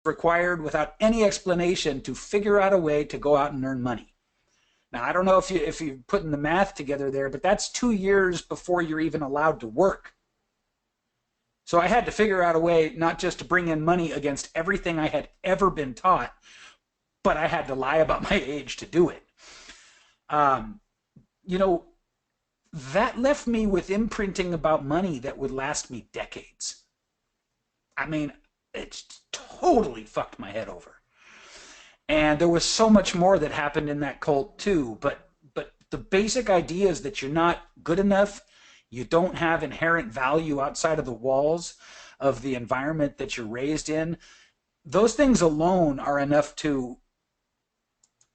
required without any explanation to figure out a way to go out and earn money. Now, I don't know if you're putting the math together there, but that's 2 years before you're even allowed to work. So I had to figure out a way not just to bring in money against everything I had ever been taught, but I had to lie about my age to do it. You know, that left me with imprinting about money that would last me decades. I mean, it totally fucked my head over. And there was so much more that happened in that cult too, but the basic idea is that you're not good enough, you don't have inherent value outside of the walls of the environment that you're raised in. Those things alone are enough to,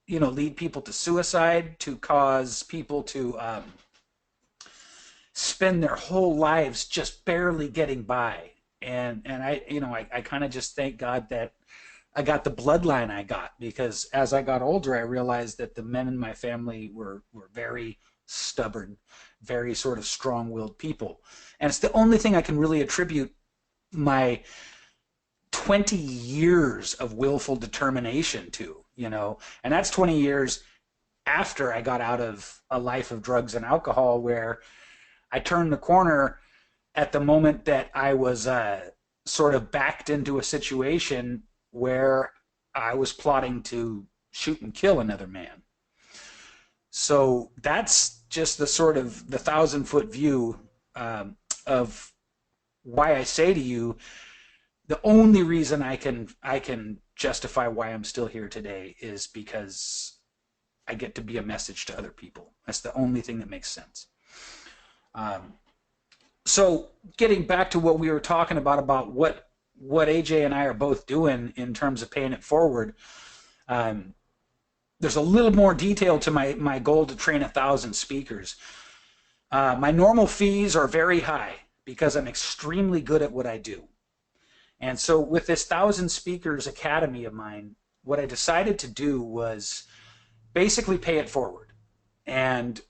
you know, lead people to suicide, to cause people to spend their whole lives just barely getting by. And I, you know, I kind of just thank God that I got the bloodline I got, because as I got older, I realized that the men in my family were very stubborn, very sort of strong-willed people. And it's the only thing I can really attribute my 20 years of willful determination to, you know, and that's 20 years after I got out of a life of drugs and alcohol, where I turned the corner at the moment that I was sort of backed into a situation where I was plotting to shoot and kill another man. So that's just the sort of the 1,000-foot view of why I say to you, the only reason I can justify why I'm still here today is because I get to be a message to other people. That's the only thing that makes sense. So getting back to what we were talking about what AJ and I are both doing in terms of paying it forward, there's a little more detail to my goal to train 1,000 speakers. My normal fees are very high because I'm extremely good at what I do. And so with this 1,000 Speakers Academy of mine, what I decided to do was basically pay it forward. And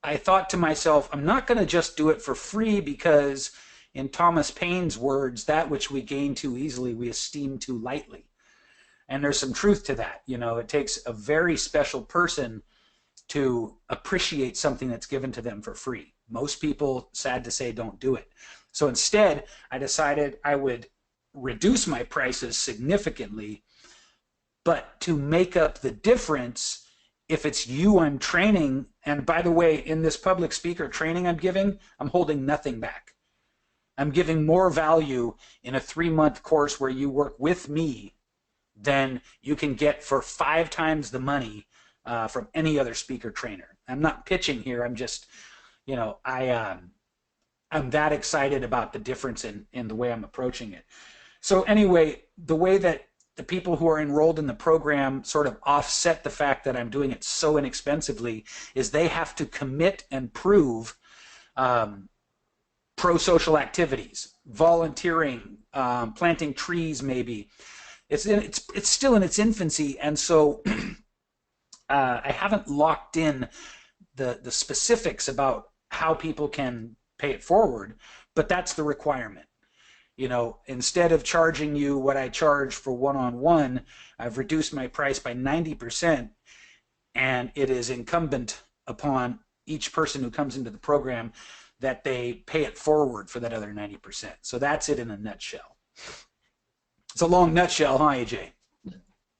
I thought to myself, I'm not going to just do it for free, because in Thomas Paine's words, that which we gain too easily, we esteem too lightly. And there's some truth to that. You know, it takes a very special person to appreciate something that's given to them for free. Most people, sad to say, don't do it. So instead, I decided I would reduce my prices significantly, but to make up the difference, if it's you I'm training, and by the way, in this public speaker training I'm giving, I'm holding nothing back. I'm giving more value in a 3-month course where you work with me than you can get for 5 times the money from any other speaker trainer. I'm not pitching here. I'm just, you know, I'm that excited about the difference in the way I'm approaching it. So anyway, the way that the people who are enrolled in the program sort of offset the fact that I'm doing it so inexpensively is they have to commit and prove pro-social activities, volunteering, planting trees maybe. It's still in its infancy, and so I haven't locked in the specifics about how people can pay it forward, but that's the requirement. You know, instead of charging you what I charge for one-on-one, I've reduced my price by 90%, and it is incumbent upon each person who comes into the program that they pay it forward for that other 90%. So that's it in a nutshell. It's a long nutshell, huh, AJ?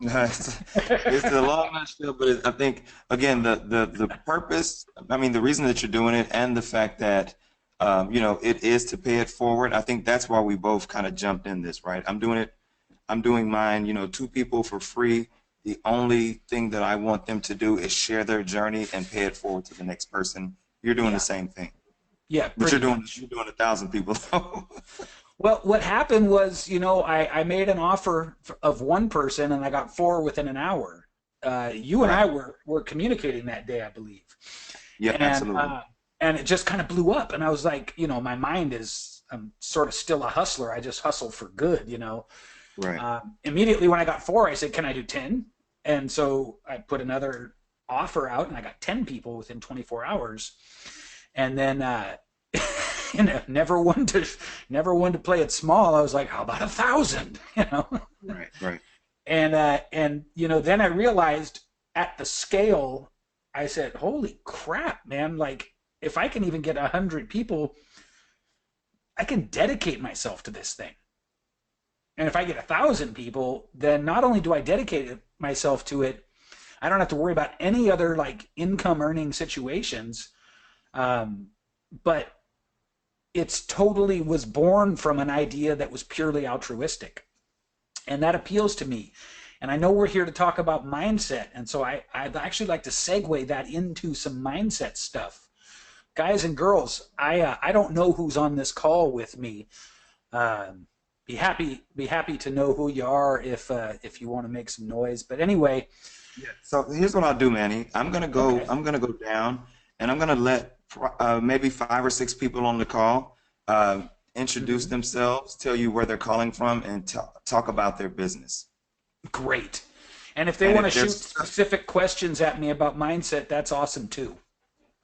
It's a long nutshell, but I think, again, the purpose, I mean, the reason that you're doing it, and the fact that you know, it is to pay it forward. I think that's why we both kind of jumped in this, right? I'm doing mine, you know, 2 people for free. The only thing that I want them to do is share their journey and pay it forward to the next person. You're doing the same thing. Yeah, but you're doing 1,000 people. Well, what happened was, you know, I made an offer of 1 person, and I got 4 within an hour. You and I were communicating that day, I believe. Yeah, and, absolutely. And it just kind of blew up, and I was like, you know, my mind is, I'm sort of still a hustler. I just hustle for good, you know. Right. Immediately when I got 4, I said, can I do 10? And so I put another offer out, and I got 10 people within 24 hours. And then, you know, never one to play it small. I was like, how about 1,000? You know. Right, right. And you know, then I realized at the scale, I said, "Holy crap, man! Like, if I can even get 100 people, I can dedicate myself to this thing. And if I get 1,000 people, then not only do I dedicate myself to it, I don't have to worry about any other like income earning situations. Um, but it's totally was born from an idea that was purely altruistic, and that appeals to me. And I know we're here to talk about mindset, and so I'd actually like to segue that into some mindset stuff. Guys and girls, I don't know who's on this call with me. Um, be happy to know who you are if you want to make some noise. But anyway, Yeah. So here's what I'll do, Manny. okay. I'm gonna go down, and I'm gonna let maybe 5 or 6 people on the call introduce Mm-hmm. themselves, tell you where they're calling from, and talk about their business. Great. And if they And want to if shoot there's specific questions at me about mindset, that's awesome too.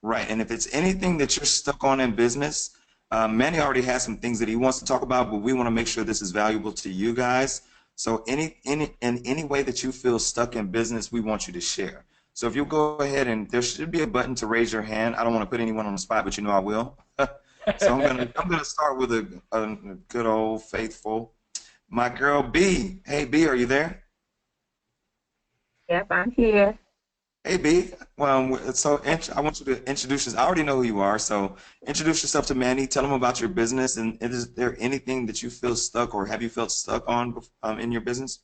Right, and if it's anything that you're stuck on in business, Manny already has some things that he wants to talk about, but we want to make sure this is valuable to you guys. So any way that you feel stuck in business, we want you to share. So if you go ahead, and there should be a button to raise your hand. I don't want to put anyone on the spot, but you know I will. So I'm gonna start with a good old faithful, my girl B. Hey B, are you there? Yep, I'm here. Hey B, well, I want you to introduce yourself. I already know who you are, so introduce yourself to Manny. Tell him about your business, and is there anything that you feel stuck, or have you felt stuck on in your business?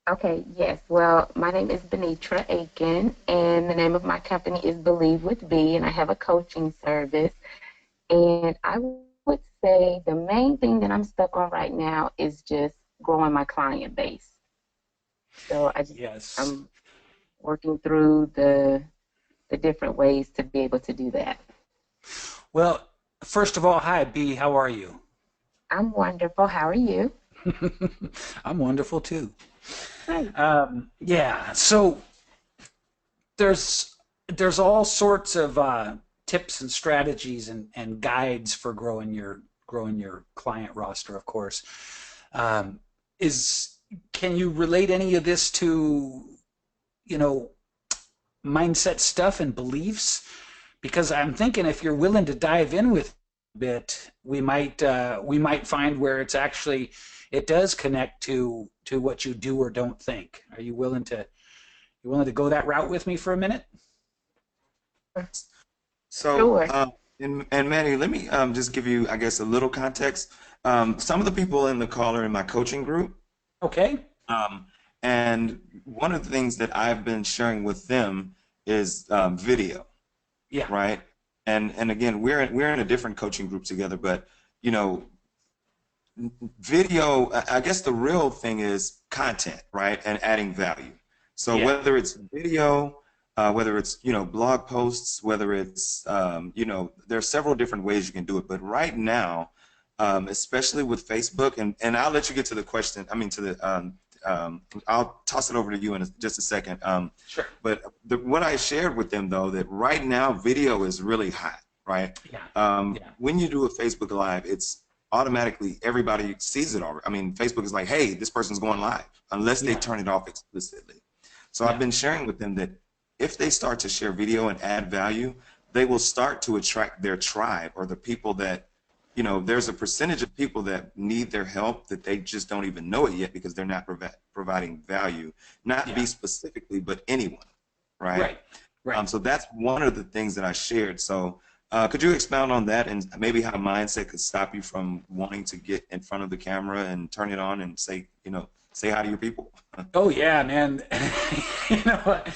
Okay, yes. Well, my name is Benitra Aiken, and the name of my company is Believe with B, and I have a coaching service. And I would say the main thing that I'm stuck on right now is just growing my client base. So Yes. I'm working through the different ways to be able to do that. Well, first of all, hi B, how are you? I'm wonderful. How are you? I'm wonderful too. Great. Yeah, so there's there's all sorts of tips and strategies and guides for growing your client roster, of course. Is Can you relate any of this to, you know, mindset stuff and beliefs? Because I'm thinking if you're willing to dive in with a bit, we might find where it does connect to what you do or don't think. Are you willing to go that route with me for a minute? So, Sure. and Manny, let me just give you, I guess, a little context. Some of the people in the call are in my coaching group. Okay. Um, and one of the things that I've been sharing with them is video, Yeah. right? And again, we're in a different coaching group together, but you know, video, I guess the real thing is content, right? And adding value. So Yeah. whether it's video, whether it's, blog posts, whether it's, there are several different ways you can do it. But right now, especially with Facebook, and I'll let you get to the question, I'll toss it over to you in just a second. Sure. But what I shared with them, though, that right now video is really hot, right? Yeah. Yeah. When you do a Facebook Live, it's automatically everybody sees it already. I mean, Facebook is like, hey, this person's going live, unless they Yeah. turn it off explicitly. So I've Yeah. been sharing with them that if they start to share video and add value, they will start to attract their tribe, or the people that, there's a percentage of people that need their help that they just don't even know it yet because they're not providing value, not Yeah. be specifically, but anyone, right? Right. Right. So that's one of the things that I shared. So could you expound on that, and maybe how mindset could stop you from wanting to get in front of the camera and turn it on and say hi to your people? Oh yeah, man. You know what?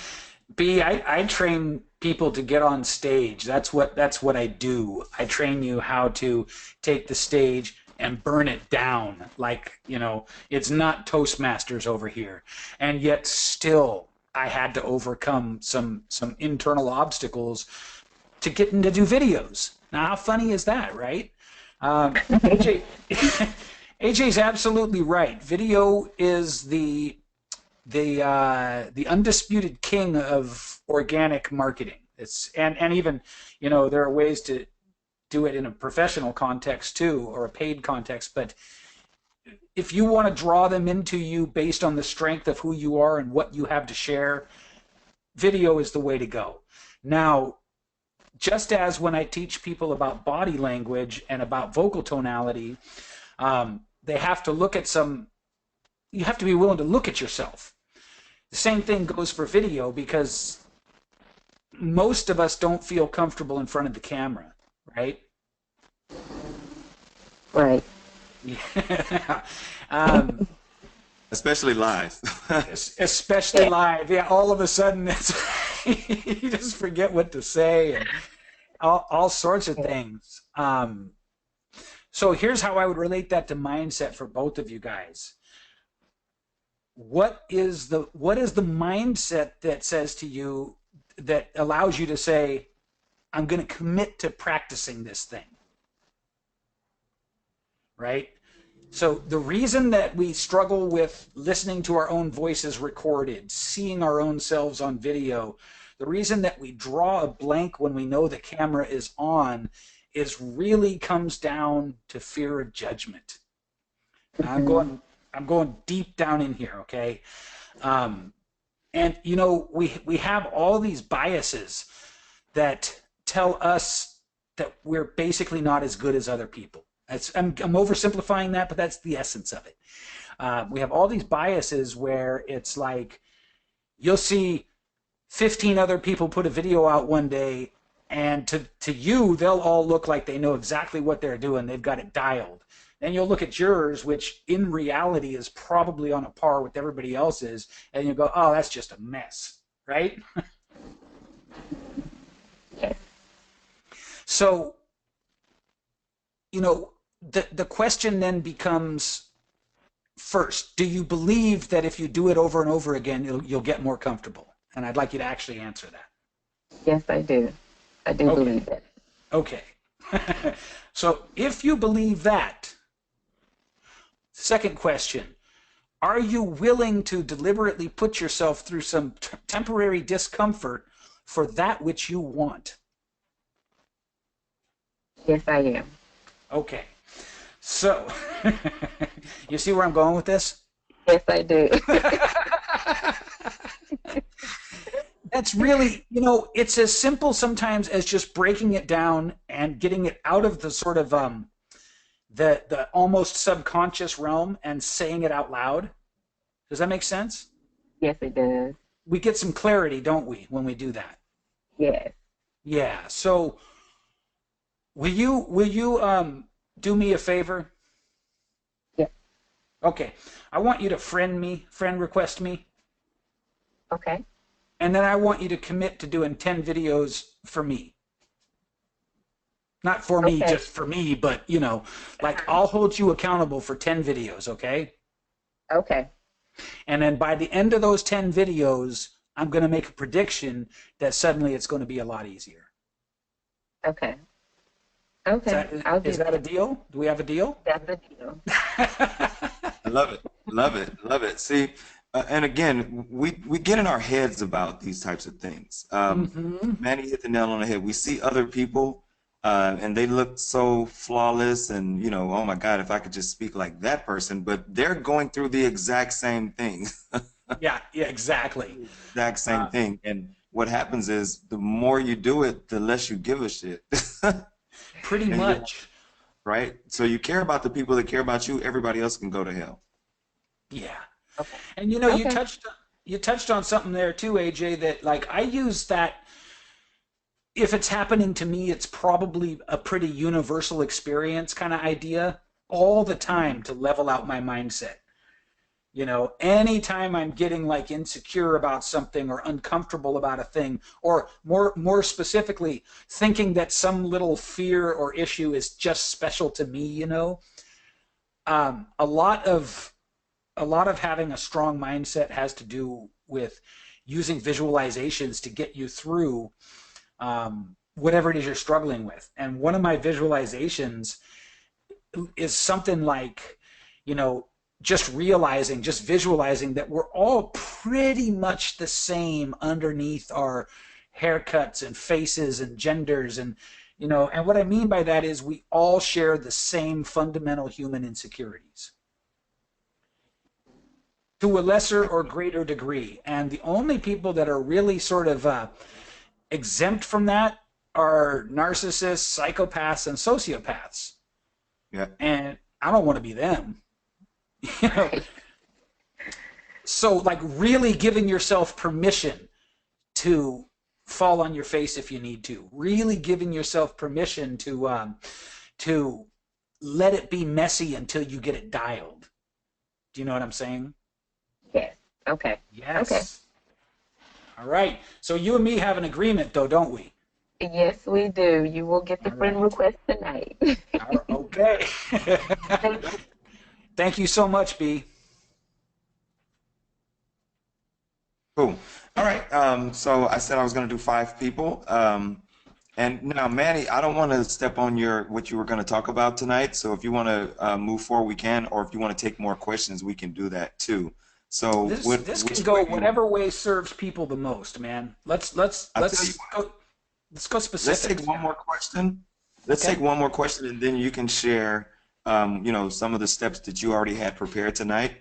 I train people to get on stage. That's what I do. I train you how to take the stage and burn it down. Like, it's not Toastmasters over here. And yet still I had to overcome some internal obstacles to getting to do videos. Now, how funny is that, right? AJ AJ's absolutely right. Video is the undisputed king of organic marketing. And even, there are ways to do it in a professional context too, or a paid context, but if you want to draw them into you based on the strength of who you are and what you have to share, video is the way to go. Now, just as when I teach people about body language and about vocal tonality, they have to look at you have to be willing to look at yourself. The same thing goes for video, because most of us don't feel comfortable in front of the camera, right? Right. Yeah. Especially live. Especially live. Yeah, all of a sudden you just forget what to say and all sorts of things. So here's how I would relate that to mindset for both of you guys. What is the mindset that says to you, that allows you to say, I'm going to commit to practicing this thing? Right? So the reason that we struggle with listening to our own voices recorded, seeing our own selves on video, the reason that we draw a blank when we know the camera is on really comes down to fear of judgment. Mm-hmm. I'm going deep down in here, okay? And you know, we have all these biases that tell us that we're basically not as good as other people. I'm oversimplifying that, but that's the essence of it. We have all these biases where it's like, you'll see 15 other people put a video out one day, and to you, they'll all look like they know exactly what they're doing. They've got it dialed. Then you'll look at yours, which in reality is probably on a par with everybody else's, and you go, oh, that's just a mess, right? Yes. So, you know, the question then becomes, first, do you believe that if you do it over and over again, you'll get more comfortable? And I'd like you to actually answer that. Yes, I do. I do believe that. Okay. So if you believe that, second question, are you willing to deliberately put yourself through some temporary discomfort for that which you want? Yes, I am. Okay. So, you see where I'm going with this? Yes, I do. That's really, you know, it's as simple sometimes as just breaking it down and getting it out of the sort of the almost subconscious realm and saying it out loud. Does that make sense? Yes, it does. We get some clarity, don't we, when we do that? Yes. Yeah. So, will you do me a favor? Yes. Okay. I want you to friend request me. Okay. And then I want you to commit to doing 10 videos for me. Not for me, Okay. just for me, but, you know, like I'll hold you accountable for 10 videos, okay? Okay. And then by the end of those 10 videos, I'm going to make a prediction that suddenly it's going to be a lot easier. Okay. Okay. Is that a deal? Do we have a deal? That's a deal. I love it. Love it. Love it. See, and again, we get in our heads about these types of things. Manny hit the nail on the head. We see other people, and they look so flawless, and you know, oh my God, if I could just speak like that person. But they're going through the exact same thing. Yeah, exactly. Exact same thing. And what happens is, the more you do it, the less you give a shit. Pretty And much. right? So you care about the people that care about you. Everybody else can go to hell. Yeah. Okay. And you know, Okay. you touched on something there too, AJ, that like I use that. If it's happening to me, it's probably a pretty universal experience kind of idea all the time to level out my mindset. You know, anytime I'm getting like insecure about something or uncomfortable about a thing, or more specifically, thinking that some little fear or issue is just special to me, you know, a lot of having a strong mindset has to do with using visualizations to get you through whatever it is you're struggling with. And one of my visualizations is something like, you know, just visualizing that we're all pretty much the same underneath our haircuts and faces and genders, and you know, and what I mean by that is we all share the same fundamental human insecurities. to a lesser or greater degree. And the only people that are really sort of exempt from that are narcissists, psychopaths, and sociopaths. Yeah. And I don't want to be them. You know, so like really giving yourself permission to fall on your face if you need to. Really giving yourself permission to let it be messy until you get it dialed. Do you know what I'm saying? Yes. Okay. Yes. Okay. All right. So you and me have an agreement, though, don't we? Yes, we do. You will get the All friend right. request tonight. Okay. Thank you so much, B. Cool. All right. So I said I was going to do 5 people. And now, Manny, I don't want to step on what you were going to talk about tonight. So if you want to move forward, we can, or if you want to take more questions, we can do that too. So This can go whatever way serves people the most, man. Let's go specific. Let's take one more question. Let's take one more question, and then you can share, some of the steps that you already had prepared tonight.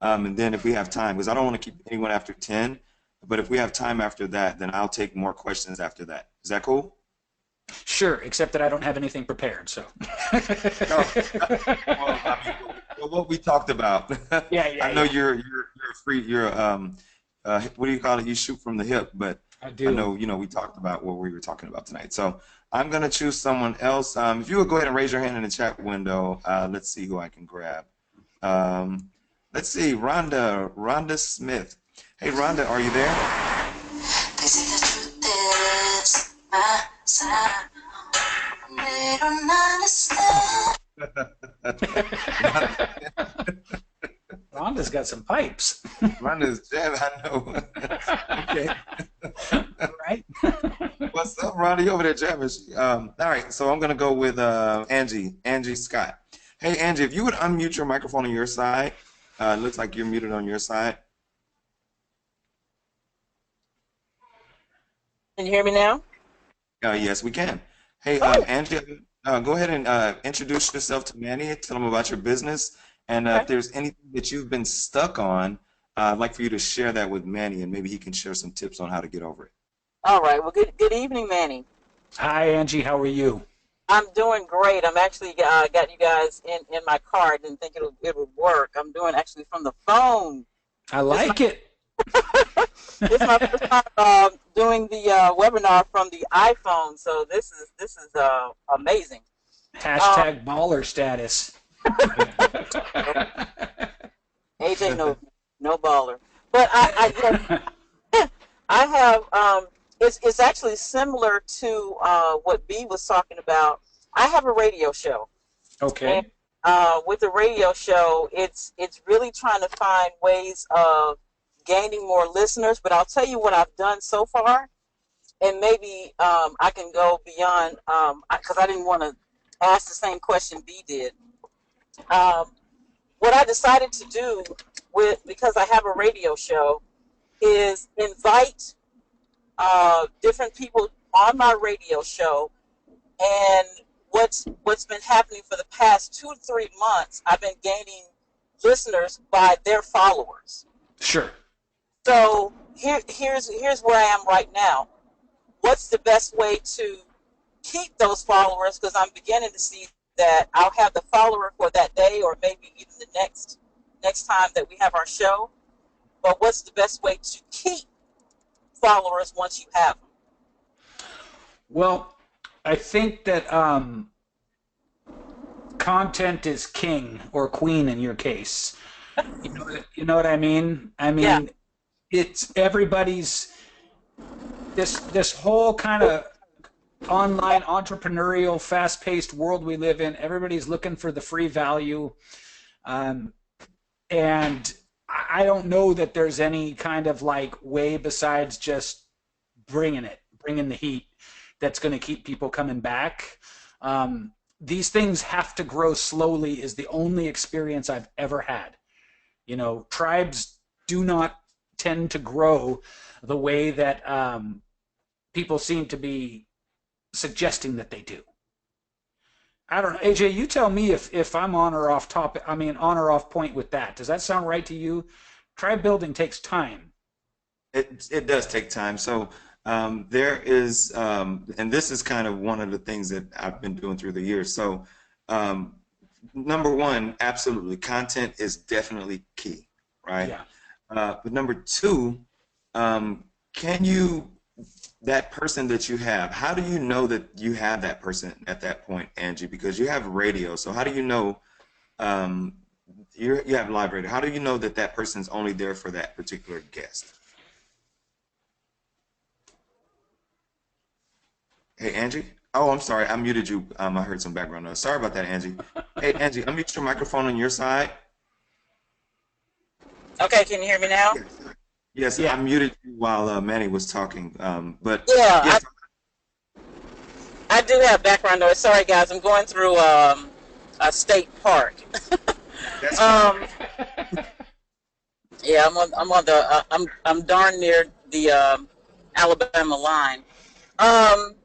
And then if we have time, because I don't want to keep anyone after 10, but if we have time after that, then I'll take more questions after that. Is that cool? Sure, except that I don't have anything prepared, so. Well, what we talked about. I know you're free. You're what do you call it? You shoot from the hip, but I do. I know we talked about what we were talking about tonight. So I'm gonna choose someone else. If you would go ahead and raise your hand in the chat window, let's see who I can grab. Let's see, Rhonda Smith. Hey, Rhonda, are you there? They say the truth is my side. They don't understand. Rhonda's got some pipes. Rhonda's jam, I know. Okay. All right. What's up, Rhonda? You over there jamming? All right, so I'm gonna go with Angie Scott. Hey, Angie, if you would unmute your microphone on your side. It looks like you're muted on your side. Can you hear me now? Yes, we can. Hey, Angie, go ahead and introduce yourself to Manny. Tell him about your business. And if there's anything that you've been stuck on, I'd like for you to share that with Manny, and maybe he can share some tips on how to get over it. All right. Well, good evening, Manny. Hi, Angie. How are you? I'm doing great. I'm actually got you guys in my car. I didn't think it would work. I'm doing actually from the phone. I like it. It's my first time doing the webinar from the iPhone, so this is amazing. Hashtag baller status. AJ no baller, but I have it's actually similar to what B was talking about. I have a radio show. Okay. And, with the radio show, it's really trying to find ways of gaining more listeners. But I'll tell you what I've done so far, and maybe I can go beyond because I didn't want to ask the same question B did. What I decided to do because I have a radio show is invite different people on my radio show, and what's been happening for the past 2 to 3 months, I've been gaining listeners by their followers. Sure. So here's where I am right now. What's the best way to keep those followers? Because I'm beginning to see that I'll have the follower for that day, or maybe even the next time that we have our show. But what's the best way to keep followers once you have them? Well, I think that content is king, or queen in your case. You know what I mean? I mean, Yeah. It's everybody's this whole kind of online entrepreneurial fast-paced world we live in. Everybody's looking for the free value, and I don't know that there's any kind of like way besides just bringing the heat that's going to keep people coming back. These things have to grow slowly is the only experience I've ever had. You know, tribes do not tend to grow the way that people seem to be suggesting that they do. I don't know. AJ, you tell me if I'm on or off topic. I mean, on or off point with that. Does that sound right to you? tribe building takes time. It does take time. So there is, and this is kind of one of the things that I've been doing through the years. So um, number one, absolutely, content is definitely key, right? Yeah. But number two, can you, that person that you have, how do you know that you have that person at that point, Angie? Because you have radio, so how do you know um, you have live radio? How do you know that that person's only there for that particular guest? Hey, Angie? Oh, I'm sorry, I muted you. I heard some background noise. Sorry about that, Angie. Hey, Angie, unmute your microphone on your side. Okay, can you hear me now? Yes, yes, I Yeah. muted you while Manny was talking. But Yeah, yes, I do have background noise. Sorry, guys. I'm going through a state park. that's fine. Yeah, I'm on the I'm darn near the Alabama line. Um,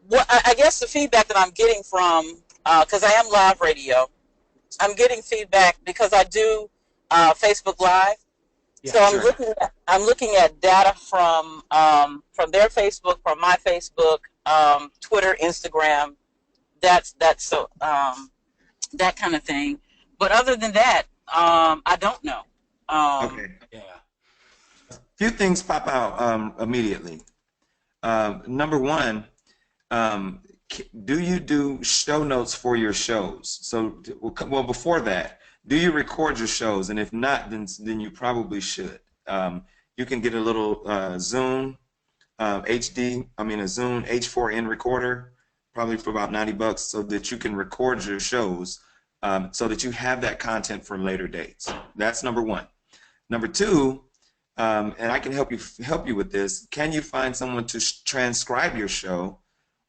what I guess the feedback that I'm getting from because I am live radio, I'm getting feedback because I do Facebook Live. Yeah, So Sure. I'm looking at data from their Facebook, from my Facebook, Twitter, Instagram. That's so that kind of thing. But other than that, I don't know. Okay. Yeah. Few things pop out immediately. Number one, do you do show notes for your shows? So, well, before that, do you record your shows? And if not, then you probably should. You can get a little Zoom HD, I mean a Zoom H4n recorder, probably for about $90, so that you can record your shows, so that you have that content for later dates. That's number one. Number two, and I can help you with this. Can you find someone to transcribe your show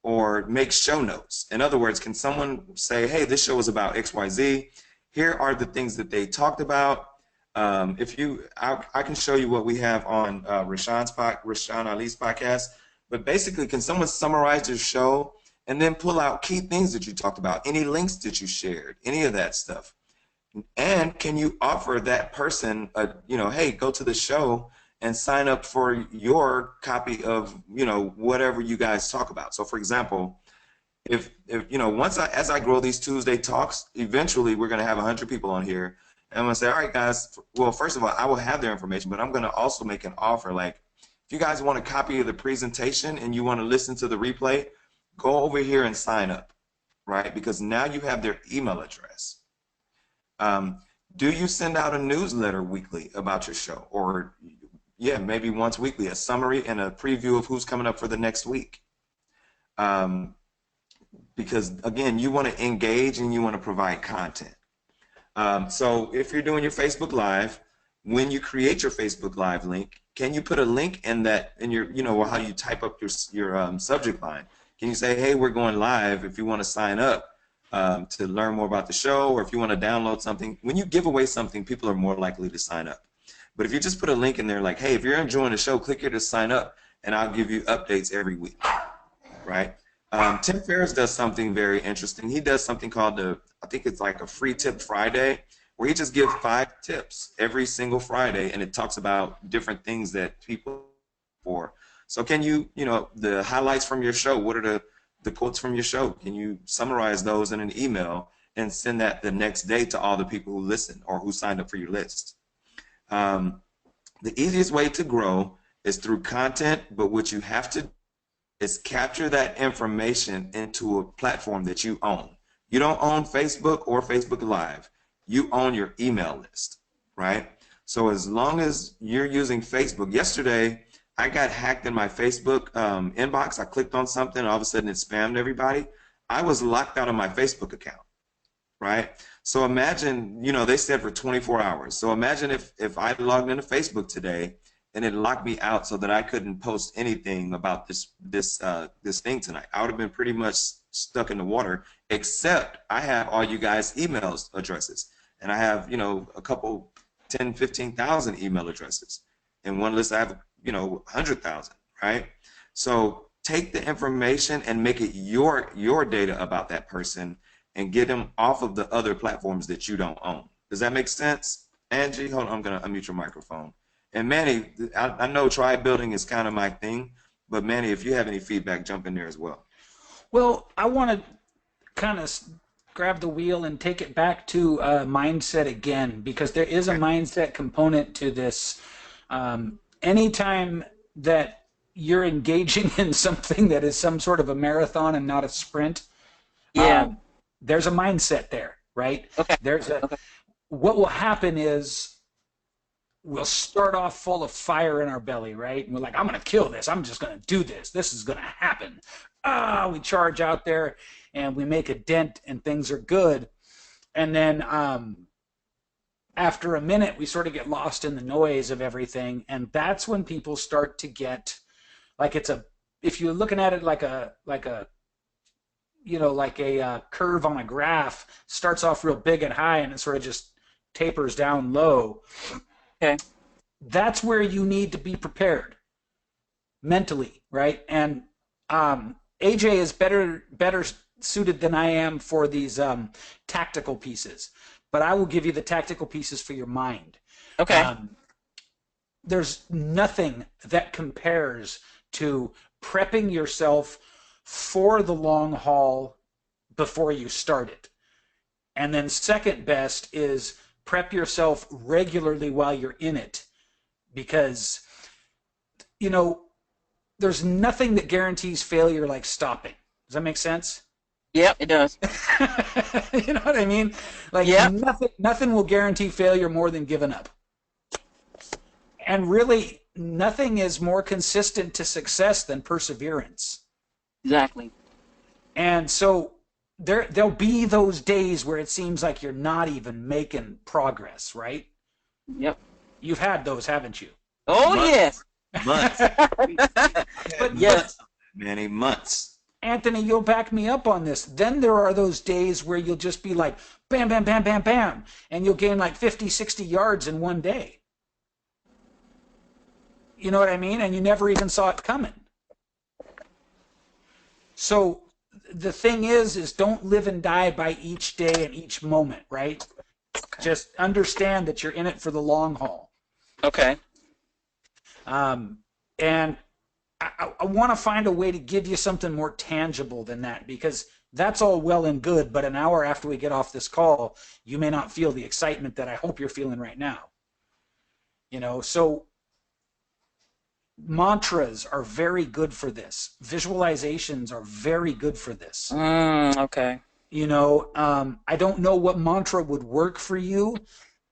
or make show notes? In other words, can someone say, "Hey, this show is about XYZ. Here are the things that they talked about." I can show you what we have on Rashawn Ali's podcast. But basically, can someone summarize your show and then pull out key things that you talked about, any links that you shared, any of that stuff? And can you offer that person hey, go to the show and sign up for your copy of, whatever you guys talk about. So for example, if as I grow these Tuesday talks, eventually we're going to have 100 people on here. And I'm going to say, all right, guys, well, first of all, I will have their information, but I'm going to also make an offer. Like, if you guys want a copy of the presentation and you want to listen to the replay, go over here and sign up, right? Because now you have their email address. Do you send out a newsletter weekly about your show? Or, yeah, maybe once weekly, a summary and a preview of who's coming up for the next week. Because, again, you want to engage and you want to provide content. So if you're doing your Facebook Live, when you create your Facebook Live link, can you put a link in your, how you type up your subject line? Can you say, hey, we're going live if you want to sign up to learn more about the show, or if you want to download something? When you give away something, people are more likely to sign up. But if you just put a link in there like, hey, if you're enjoying the show, click here to sign up, and I'll give you updates every week, right? Tim Ferriss does something very interesting. He does something called I think it's like a free tip Friday, where he just gives 5 tips every single Friday, and it talks about different things that people for. So can you, the highlights from your show, what are the quotes from your show? Can you summarize those in an email and send that the next day to all the people who listen or who signed up for your list? The easiest way to grow is through content, but what you have to do is capture that information into a platform that you own. You don't own Facebook or Facebook Live. You own your email list, right? So as long as you're using Facebook, yesterday I got hacked in my Facebook inbox. I clicked on something, and all of a sudden it spammed everybody. I was locked out of my Facebook account, right? So imagine, they said for 24 hours. So imagine if I logged into Facebook today and it locked me out so that I couldn't post anything about this thing tonight. I would have been pretty much stuck in the water, except I have all you guys' email addresses. And I have, a couple, 10, 15,000 email addresses. In one list, I have, 100,000, right? So take the information and make it your data about that person and get them off of the other platforms that you don't own. Does that make sense? Angie, hold on, I'm gonna unmute your microphone. And Manny, I know tribe building is kind of my thing, but Manny, if you have any feedback, jump in there as well. Well, I want to kind of grab the wheel and take it back to mindset again, because there is a mindset component to this. Anytime that you're engaging in something that is some sort of a marathon and not a sprint, Yeah. there's a mindset there, right? Okay. There's a Okay. What will happen is we'll start off full of fire in our belly, right? And we're like, I'm going to kill this. I'm just going to do this. This is going to happen. We charge out there and we make a dent and things are good. And then after a minute, we sort of get lost in the noise of everything. And that's when people start to get like if you're looking at it like a curve on a graph, starts off real big and high and it sort of just tapers down low. Okay. That's where you need to be prepared mentally, right? And AJ is better suited than I am for these tactical pieces, but I will give you the tactical pieces for your mind. Okay. There's nothing that compares to prepping yourself for the long haul before you start it. And then second best is prep yourself regularly while you're in it, because, there's nothing that guarantees failure like stopping. Does that make sense? Yep, it does. You know what I mean? Like, yep. Nothing will guarantee failure more than giving up. And really, nothing is more consistent to success than perseverance. Exactly. And so there'll be those days where it seems like you're not even making progress, right? Yep. You've had those, haven't you? Oh, Months. yes. Months. But yes. Manny, months. Anthony, you'll back me up on this. Then there are those days where you'll just be like, bam, bam, bam, bam, bam, and you'll gain like 50, 60 yards in one day. You know what I mean? And you never even saw it coming. So the thing is don't live and die by each day and each moment, right? Okay. Just understand that you're in it for the long haul. Okay. And I want to find a way to give you something more tangible than that, because that's all well and good, but an hour after we get off this call, you may not feel the excitement that I hope you're feeling right now. So mantras are very good for this. Visualizations are very good for this. Okay. I don't know what mantra would work for you,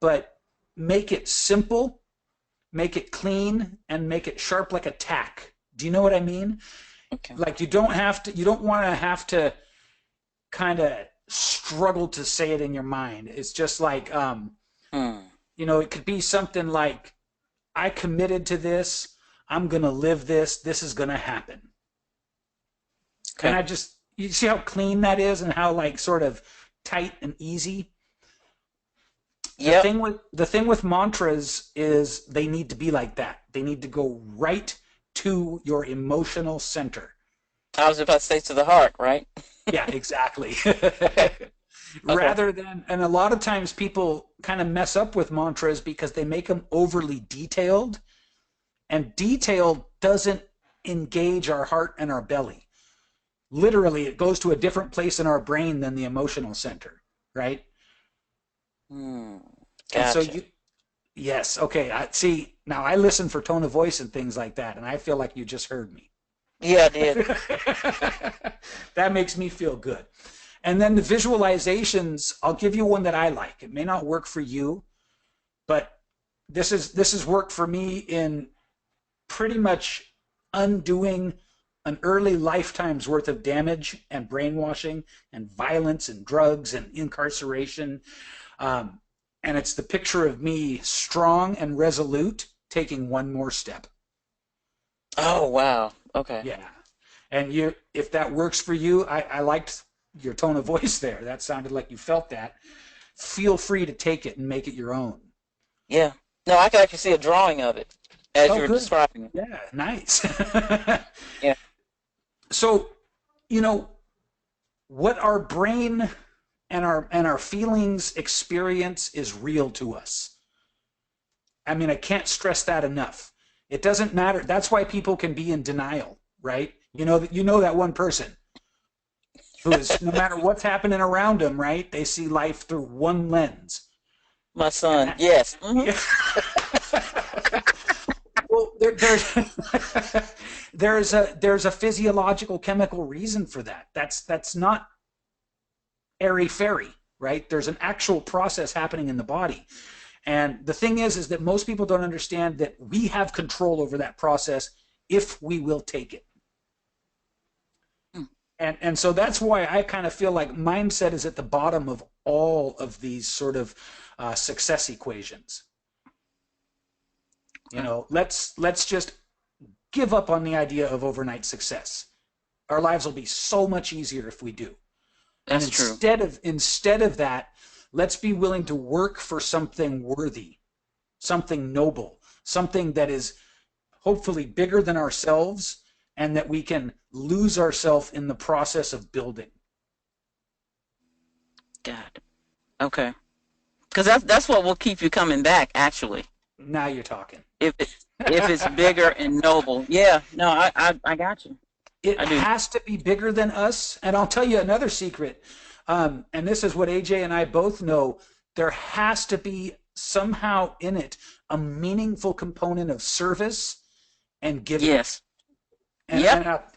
but make it simple, make it clean, and make it sharp like a tack. Do you know what I mean? Okay. Like you don't want to have to kind of struggle to say it in your mind. It's just like, it could be something like, I committed to this. I'm going to live this. This is going to happen. Okay. And you see how clean that is and how like sort of tight and easy? Yeah. The thing with mantras is they need to be like that. They need to go right to your emotional center. I was about to say to the heart, right? Yeah, exactly. Okay. Rather than, and a lot of times people kind of mess up with mantras because they make them overly detailed, and detail doesn't engage our heart and our belly. Literally, it goes to a different place in our brain than the emotional center, right? Gotcha. And so yes, okay. See, now I listen for tone of voice and things like that, and I feel like you just heard me. Yeah, I did. That makes me feel good. And then the visualizations, I'll give you one that I like. It may not work for you, but this has worked for me in pretty much undoing an early lifetime's worth of damage and brainwashing and violence and drugs and incarceration. And it's the picture of me strong and resolute, taking one more step. Oh, wow. Okay. Yeah. And if that works for you, I liked your tone of voice there. That sounded like you felt that. Feel free to take it and make it your own. Yeah. No, I can actually see a drawing of it as you were describing it. Yeah, nice. Yeah. So, what our brain and our feelings experience is real to us. I mean, I can't stress that enough. It doesn't matter. That's why people can be in denial, right? You know that one person who is, no matter what's happening around them, right? They see life through one lens. My son, yes. Yeah. Well, there's a physiological chemical reason for that. That's not airy fairy, right? There's an actual process happening in the body. And the thing is that most people don't understand that we have control over that process if we will take it. And so that's why I kind of feel like mindset is at the bottom of all of these sort of success equations. Let's just give up on the idea of overnight success. Our lives will be so much easier if we do. That's and true. Instead of that, let's be willing to work for something worthy, something noble, something that is hopefully bigger than ourselves, and that we can lose ourselves in the process of building. God. Okay. Because that's what will keep you coming back, actually. Now you're talking. If it's bigger and noble. Yeah. No, I got you. It has to be bigger than us. And I'll tell you another secret. And this is what AJ and I both know. There has to be somehow in it a meaningful component of service and giving. Yes.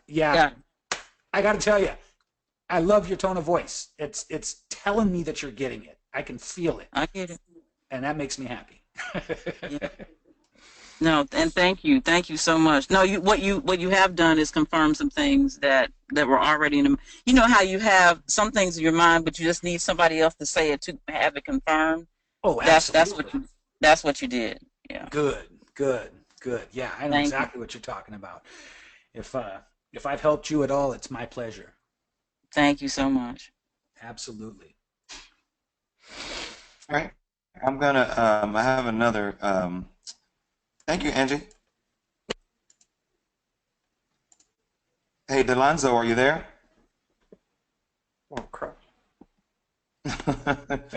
Yeah. I got to tell you, I love your tone of voice. It's telling me that you're getting it. I can feel it. I get it. And that makes me happy. Yeah. No, and thank you so much. No, what you have done is confirm some things that were already in them. You know how you have some things in your mind, but you just need somebody else to say it to have it confirmed. Oh, absolutely. That's what you did. Yeah. Good. Yeah, I know exactly what you're talking about. If I've helped you at all, it's my pleasure. Thank you so much. Absolutely. All right. I'm gonna I have another thank you, Angie. Hey, Delonzo, are you there? Oh crap.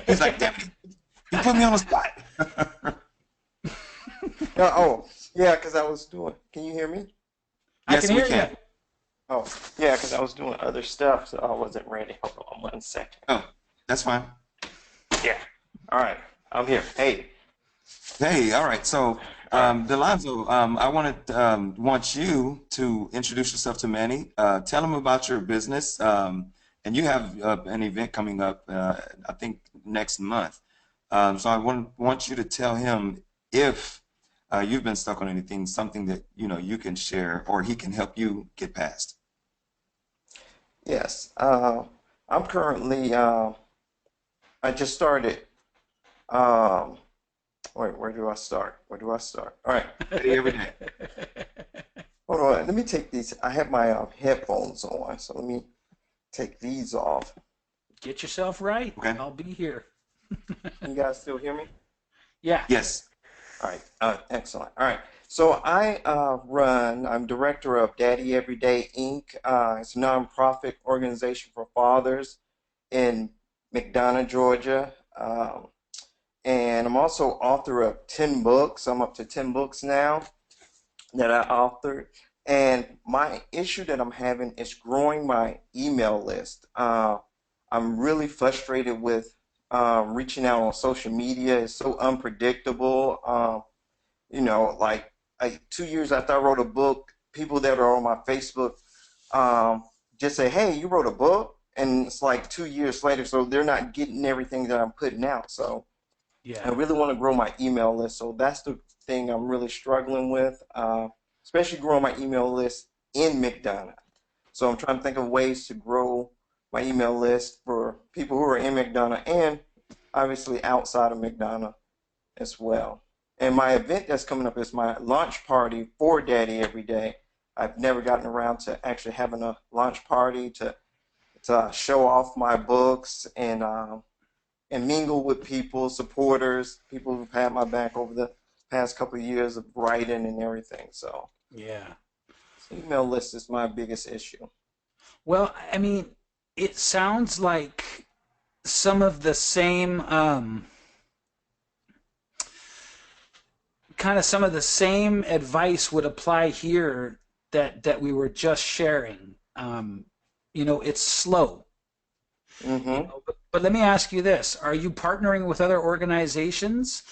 He's like, damn it, you put me on the spot. Yeah, because I was doing. Can you hear me? Yes, I can hear you. Oh, yeah, because I was doing other stuff, so I wasn't ready. Hold on 1 second. Oh, that's fine. Yeah. All right. I'm here. Hey. Hey, all right. So, Delonzo, I want you to introduce yourself to Manny. Tell him about your business. And you have an event coming up, I think next month. So I want you to tell him if you've been stuck on anything, something that you can share, or he can help you get past. Yes. I'm currently. I just started. Where do I start? All right. Every day. Hold on. Let me take these. I have my headphones on, so let me take these off. Get yourself right. Okay. I'll be here. You guys still hear me? Yeah. Yes. All right. Excellent. All right. So I'm director of Daddy Everyday Inc. It's a nonprofit organization for fathers in McDonough, Georgia. And I'm also author of 10 books. I'm up to 10 books now that I authored. And my issue that I'm having is growing my email list. I'm really frustrated with reaching out on social media. It's so unpredictable. Like 2 years after I wrote a book, people that are on my Facebook just say, hey, you wrote a book? And it's like 2 years later, so they're not getting everything that I'm putting out. So Yeah. I really want to grow my email list. So that's the thing I'm really struggling with, especially growing my email list in McDonough. So I'm trying to think of ways to grow my email list for people who are in McDonough and obviously outside of McDonough as well. And my event that's coming up is my launch party for Daddy Every Day. I've never gotten around to actually having a launch party to show off my books and mingle with people, supporters, people who've had my back over the past couple of years of writing and everything. So Yeah. email list is my biggest issue. Well, I mean, it sounds like some of the same kind of some of the same advice would apply here that we were just sharing. It's slow. Mm-hmm. But let me ask you this: are you partnering with other organizations?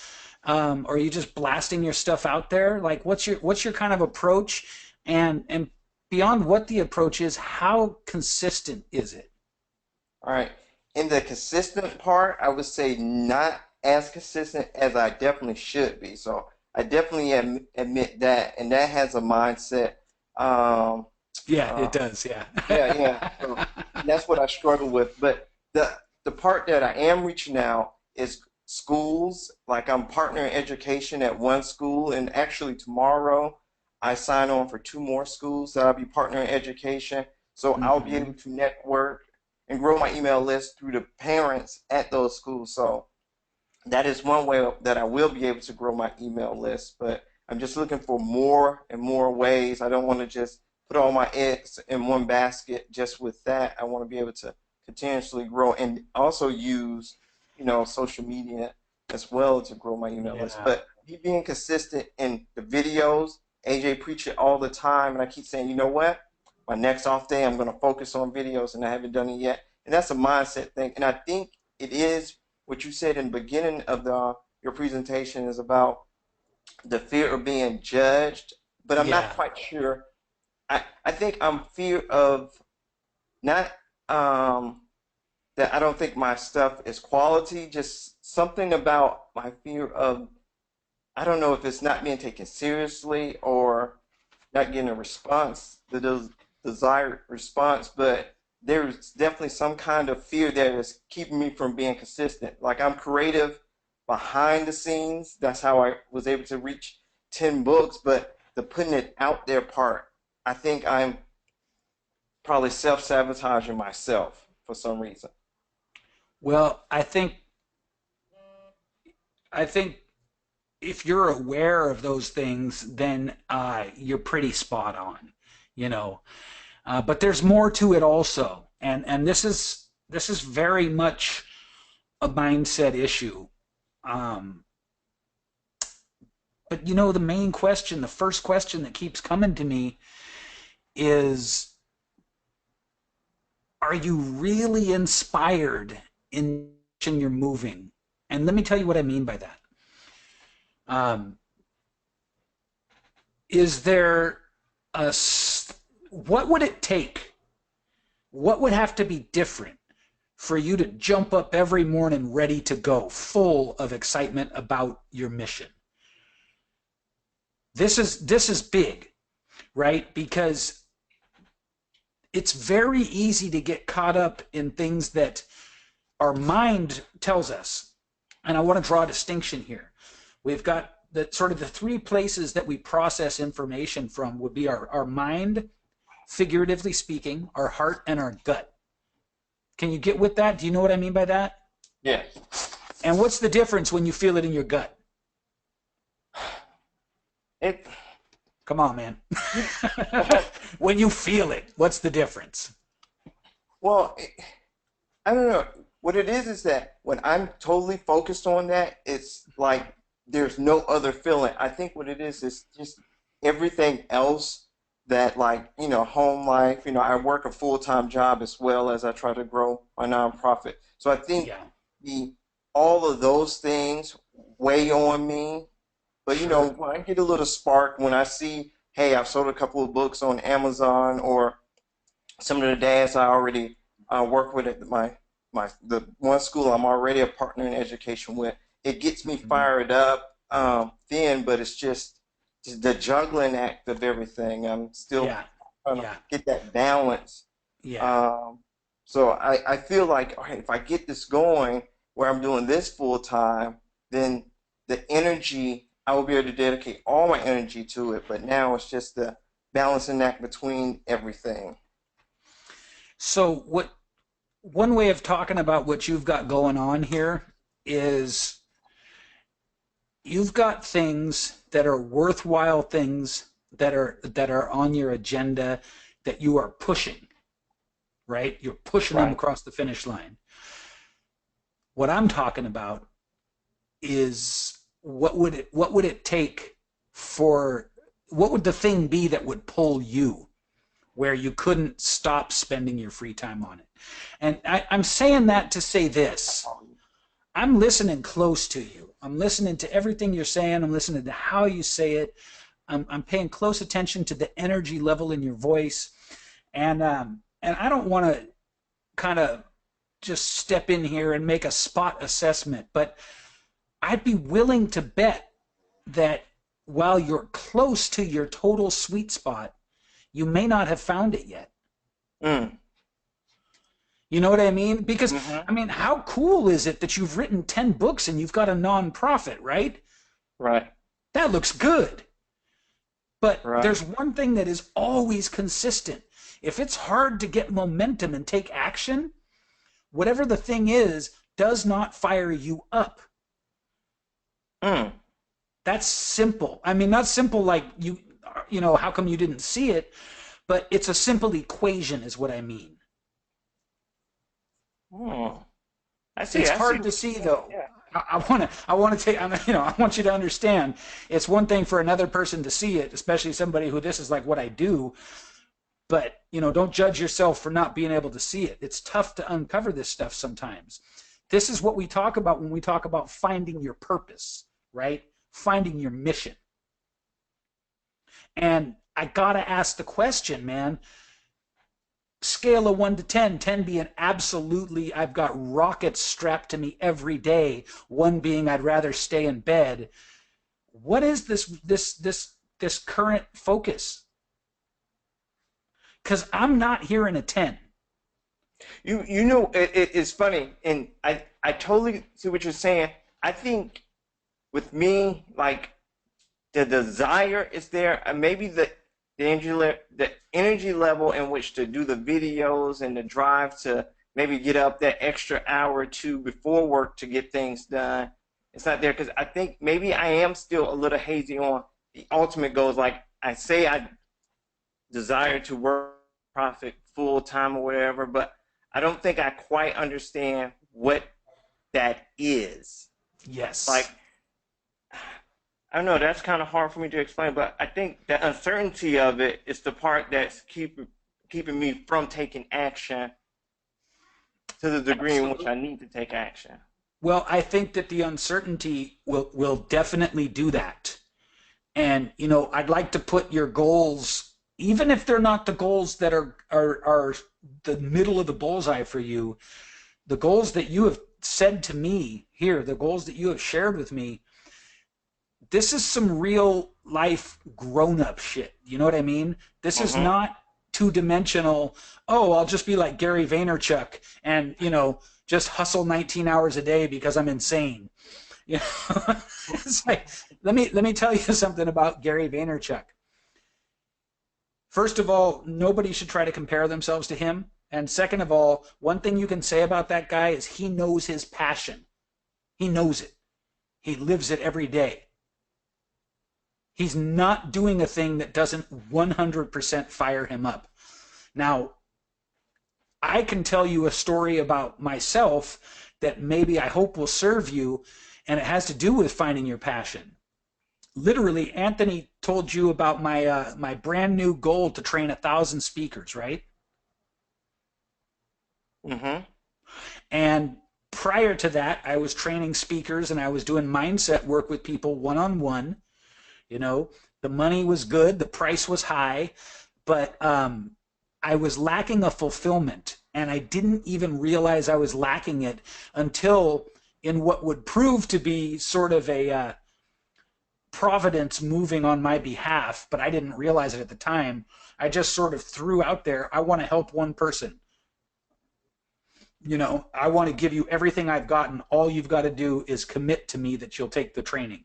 Or are you just blasting your stuff out there? Like, what's your kind of approach? And beyond what the approach is, how consistent is it? All right. In the consistent part, I would say not as consistent as I definitely should be. So I definitely admit that, and that has a mindset. Um, Yeah, uh, it does. Yeah. yeah, yeah. So that's what I struggle with. But the part that I am reaching out is schools. Like I'm partnering education at one school, and actually tomorrow I sign on for two more schools that I'll be partnering education. So I'll be Hmm. able to network and grow my email list through the parents at those schools. So that is one way that I will be able to grow my email list. But I'm just looking for more and more ways. I don't want to just put all my eggs in one basket just with that. I want to be able to continuously grow and also use, social media as well to grow my email list. Yeah. But me being consistent in the videos, AJ preach it all the time, and I keep saying, you know what? My next off day, I'm going to focus on videos, and I haven't done it yet. And that's a mindset thing. And I think it is what you said in the beginning of your presentation is about the fear of being judged, but I'm not Yeah. quite sure. I think I'm fear of not that I don't think my stuff is quality, just something about my fear of I don't know if it's not being taken seriously or not getting a response, the desired response, but there's definitely some kind of fear that is keeping me from being consistent. Like I'm creative behind the scenes. That's how I was able to reach 10 books, but the putting it out there part, I think I'm probably self-sabotaging myself for some reason. Well, I think if you're aware of those things, then you're pretty spot on. You know, but there's more to it also, and this is very much a mindset issue. Um, but the main question, the first question that keeps coming to me is, are you really inspired in the direction you're moving? And let me tell you what I mean by that. Um, is there a what would it take? What would have to be different for you to jump up every morning ready to go, full of excitement about your mission? This is big, right? Because it's very easy to get caught up in things that our mind tells us. And I want to draw a distinction here. We've got the sort of the three places that we process information from would be our mind, figuratively speaking, our heart, and our gut. Can you get with that? Do you know what I mean by that? Yeah. And what's the difference when you feel it in your gut? It Come on, man. When you feel it, what's the difference? well, I don't know. What it is that when I'm totally focused on that, it's like there's no other feeling. I think what it is just everything else that like, home life, I work a full-time job as well as I try to grow my nonprofit. So I think Yeah, the all of those things weigh on me. But sure. when I get a little spark when I see, hey, I've sold a couple of books on Amazon or some of the dads I already work with at the one school I'm already a partner in education with. It gets me Mhm. fired up then, but it's just the juggling act of everything. I'm still Yeah, trying to yeah, get that balance. yeah. Um, so I feel like, all right, if I get this going where I'm doing this full time, then the energy, I will be able to dedicate all my energy to it. But now it's just the balancing act between everything. So one way of talking about what you've got going on here is you've got things that are worthwhile things that are on your agenda that you are pushing, right? You're pushing them Right. across the finish line. What I'm talking about is what would it take for, what would the thing be that would pull you where you couldn't stop spending your free time on it? And I'm saying that to say this. I'm listening close to you. I'm listening to everything you're saying. I'm listening to how you say it. I'm paying close attention to the energy level in your voice. And I don't want to kind of just step in here and make a spot assessment, but I'd be willing to bet that while you're close to your total sweet spot, you may not have found it yet. Mm. You know what I mean? Because, Mm-hmm. I mean, how cool is it that you've written 10 books and you've got a nonprofit, right? Right. That looks good. But Right. there's one thing that is always consistent. If it's hard to get momentum and take action, whatever the thing is does not fire you up. Mm. That's simple. I mean, not simple like you know, how come you didn't see it? But it's a simple equation is what I mean. Mm. I see. It's I hard see. to see though. Yeah. I want to take, you know, I want you to understand. It's one thing for another person to see it, especially somebody who this is like what I do. But, you know, don't judge yourself for not being able to see it. It's tough to uncover this stuff sometimes. This is what we talk about when we talk about finding your purpose, right? Finding your mission. And I got to ask the question, man, scale of 1 to 10, 10 being absolutely, I've got rockets strapped to me every day, 1 being I'd rather stay in bed. What is this current focus? Because I'm not hearing a 10. You know, it's funny, and I totally see what you're saying. I think with me, like, the desire is there, and maybe the energy level in which to do the videos and the drive to maybe get up that extra hour or two before work to get things done. It's not there because I think maybe I am still a little hazy on the ultimate goals. Like I say, I desire to work profit full time or whatever, but I don't think I quite understand what that is. Yes. Like, I don't know, that's kind of hard for me to explain, but I think the uncertainty of it is the part that's keeping me from taking action to the degree in which I need to take action. Well, I think that the uncertainty will definitely do that. And, you know, I'd like to put your goals, even if they're not the goals that are the middle of the bullseye for you, the goals that you have said to me here, the goals that you have shared with me, this is some real life grown-up shit. You know what I mean? This is not two-dimensional, oh, I'll just be like Gary Vaynerchuk and, you know, just hustle 19 hours a day because I'm insane. You know? It's like, let me tell you something about Gary Vaynerchuk. First of all, nobody should try to compare themselves to him. And second of all, one thing you can say about that guy is he knows his passion. He knows it. He lives it every day. He's not doing a thing that doesn't 100% fire him up. Now, I can tell you a story about myself that maybe I hope will serve you, and it has to do with finding your passion. Literally, Anthony told you about my brand new goal to train 1,000 speakers, right? Mm-hmm. And prior to that, I was training speakers and I was doing mindset work with people one-on-one. You know, the money was good, the price was high, but I was lacking a fulfillment, and I didn't even realize I was lacking it until in what would prove to be sort of a providence moving on my behalf, but I didn't realize it at the time. I just sort of threw out there, I want to help one person. You know, I want to give you everything I've got, and all you've got to do is commit to me that you'll take the training.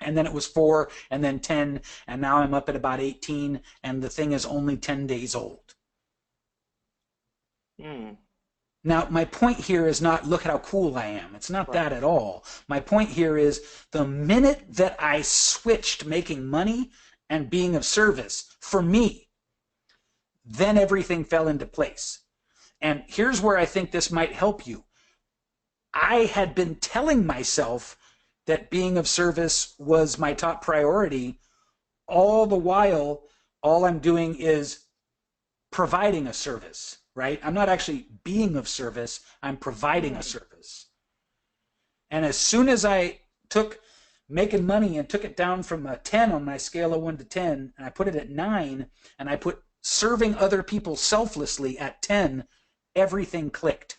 And then it was 4, and then 10, and now I'm up at about 18, and the thing is only 10 days old. Mm. Now, my point here is not, look at how cool I am. It's not that at all. My point here is the minute that I switched making money and being of service for me, then everything fell into place. And here's where I think this might help you. I had been telling myself that being of service was my top priority. All the while, all I'm doing is providing a service, right? I'm not actually being of service, I'm providing a service. And as soon as I took making money and took it down from a 10 on my scale of 1 to 10, and I put it at 9, and I put serving other people selflessly at 10, everything clicked.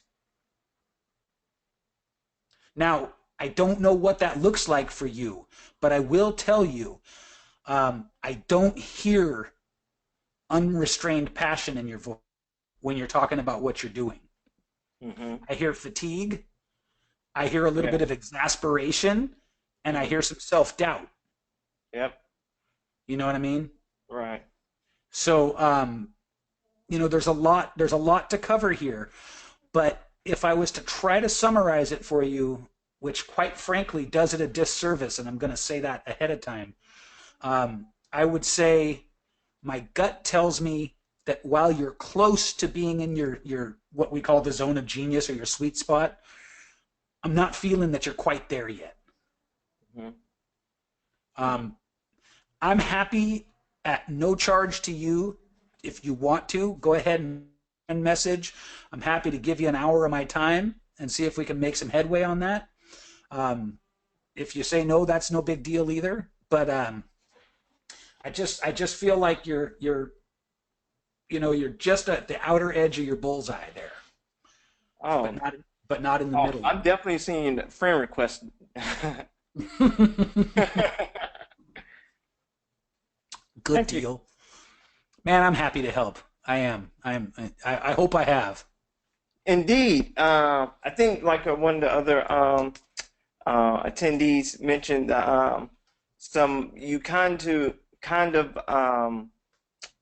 Now, I don't know what that looks like for you, but I will tell you, I don't hear unrestrained passion in your voice when you're talking about what you're doing. Mm-hmm. I hear fatigue. I hear a little bit of exasperation, and I hear some self-doubt. Yep. You know what I mean? Right. So, there's a lot to cover here, but if I was to try to summarize it for you, which quite frankly does it a disservice, and I'm going to say that ahead of time, I would say my gut tells me that while you're close to being in your what we call the zone of genius or your sweet spot, I'm not feeling that you're quite there yet. Mm-hmm. I'm happy at no charge to you. If you want to, go ahead and message. I'm happy to give you an hour of my time and see if we can make some headway on that. If you say no, that's no big deal either. But I just feel like you're just at the outer edge of your bullseye there. Oh, but not in the middle. I'm definitely seeing friend requests. Good Thank deal. you. Man, I'm happy to help. I am. I hope I have. Indeed. I think like one of the other attendees mentioned you kind of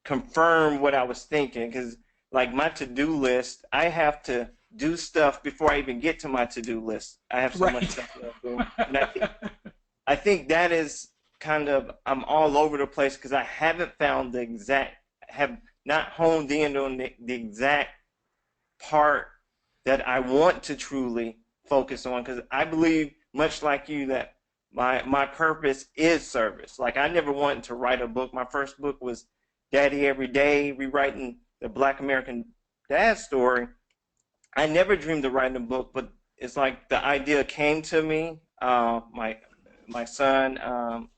confirm what I was thinking, because like my to-do list, I have to do stuff before I even get to my to-do list. I have so much stuff to do. And I think that is kind of, I'm all over the place because I haven't found have not honed in on the exact part that I want to truly focus on, because I believe, much like you, that my purpose is service. Like, I never wanted to write a book. My first book was Daddy Every Day, rewriting the Black American dad story. I never dreamed of writing a book, but it's like the idea came to me. My son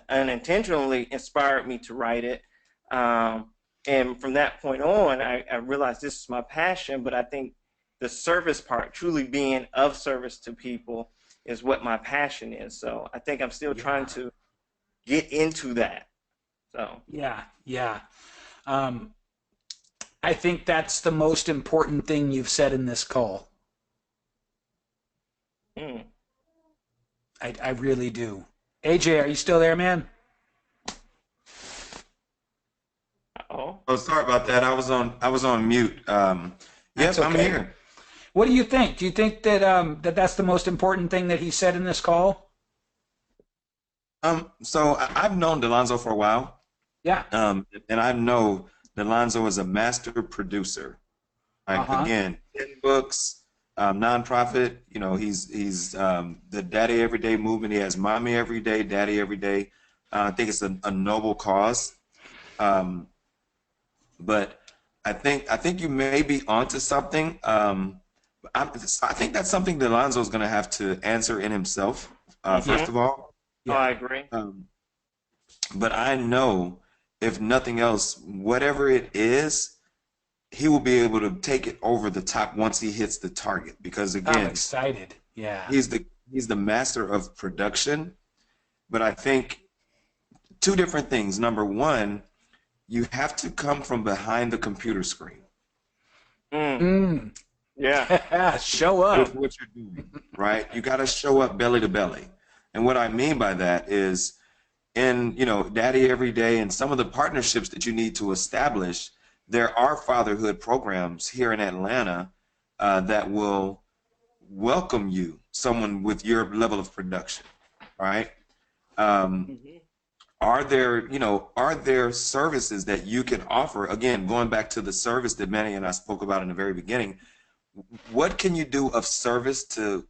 unintentionally inspired me to write it. And from that point on, I realized this is my passion, but I think the service part, truly being of service to people, is what my passion is. So I think I'm still trying to get into that. So yeah. I think that's the most important thing you've said in this call. I really do. AJ, are you still there, man? Oh, sorry about that. I was on mute. Yes, okay. I'm here. What do you think? Do you think that that's the most important thing that he said in this call? So I've known Delonzo for a while. Yeah. And I know Delonzo is a master producer. Like, again, 10 books, nonprofit. He's the Daddy Everyday movement. He has Mommy Every Day, Daddy Every Day. I think it's a noble cause. But I think you may be onto something. I think that's something Delonzo is going to have to answer in himself. First of all. Yeah. I agree. But I know, if nothing else, whatever it is, he will be able to take it over the top once he hits the target. Because again, I'm excited. Yeah. He's the master of production. But I think two different things. Number one, you have to come from behind the computer screen. Yeah. Show up. With what you're doing, right? You got to show up belly to belly. And what I mean by that is, in Daddy Every Day and some of the partnerships that you need to establish, there are fatherhood programs here in Atlanta that will welcome you, someone with your level of production, right? Are there services that you can offer? Again, going back to the service that Manny and I spoke about in the very beginning, what can you do of service to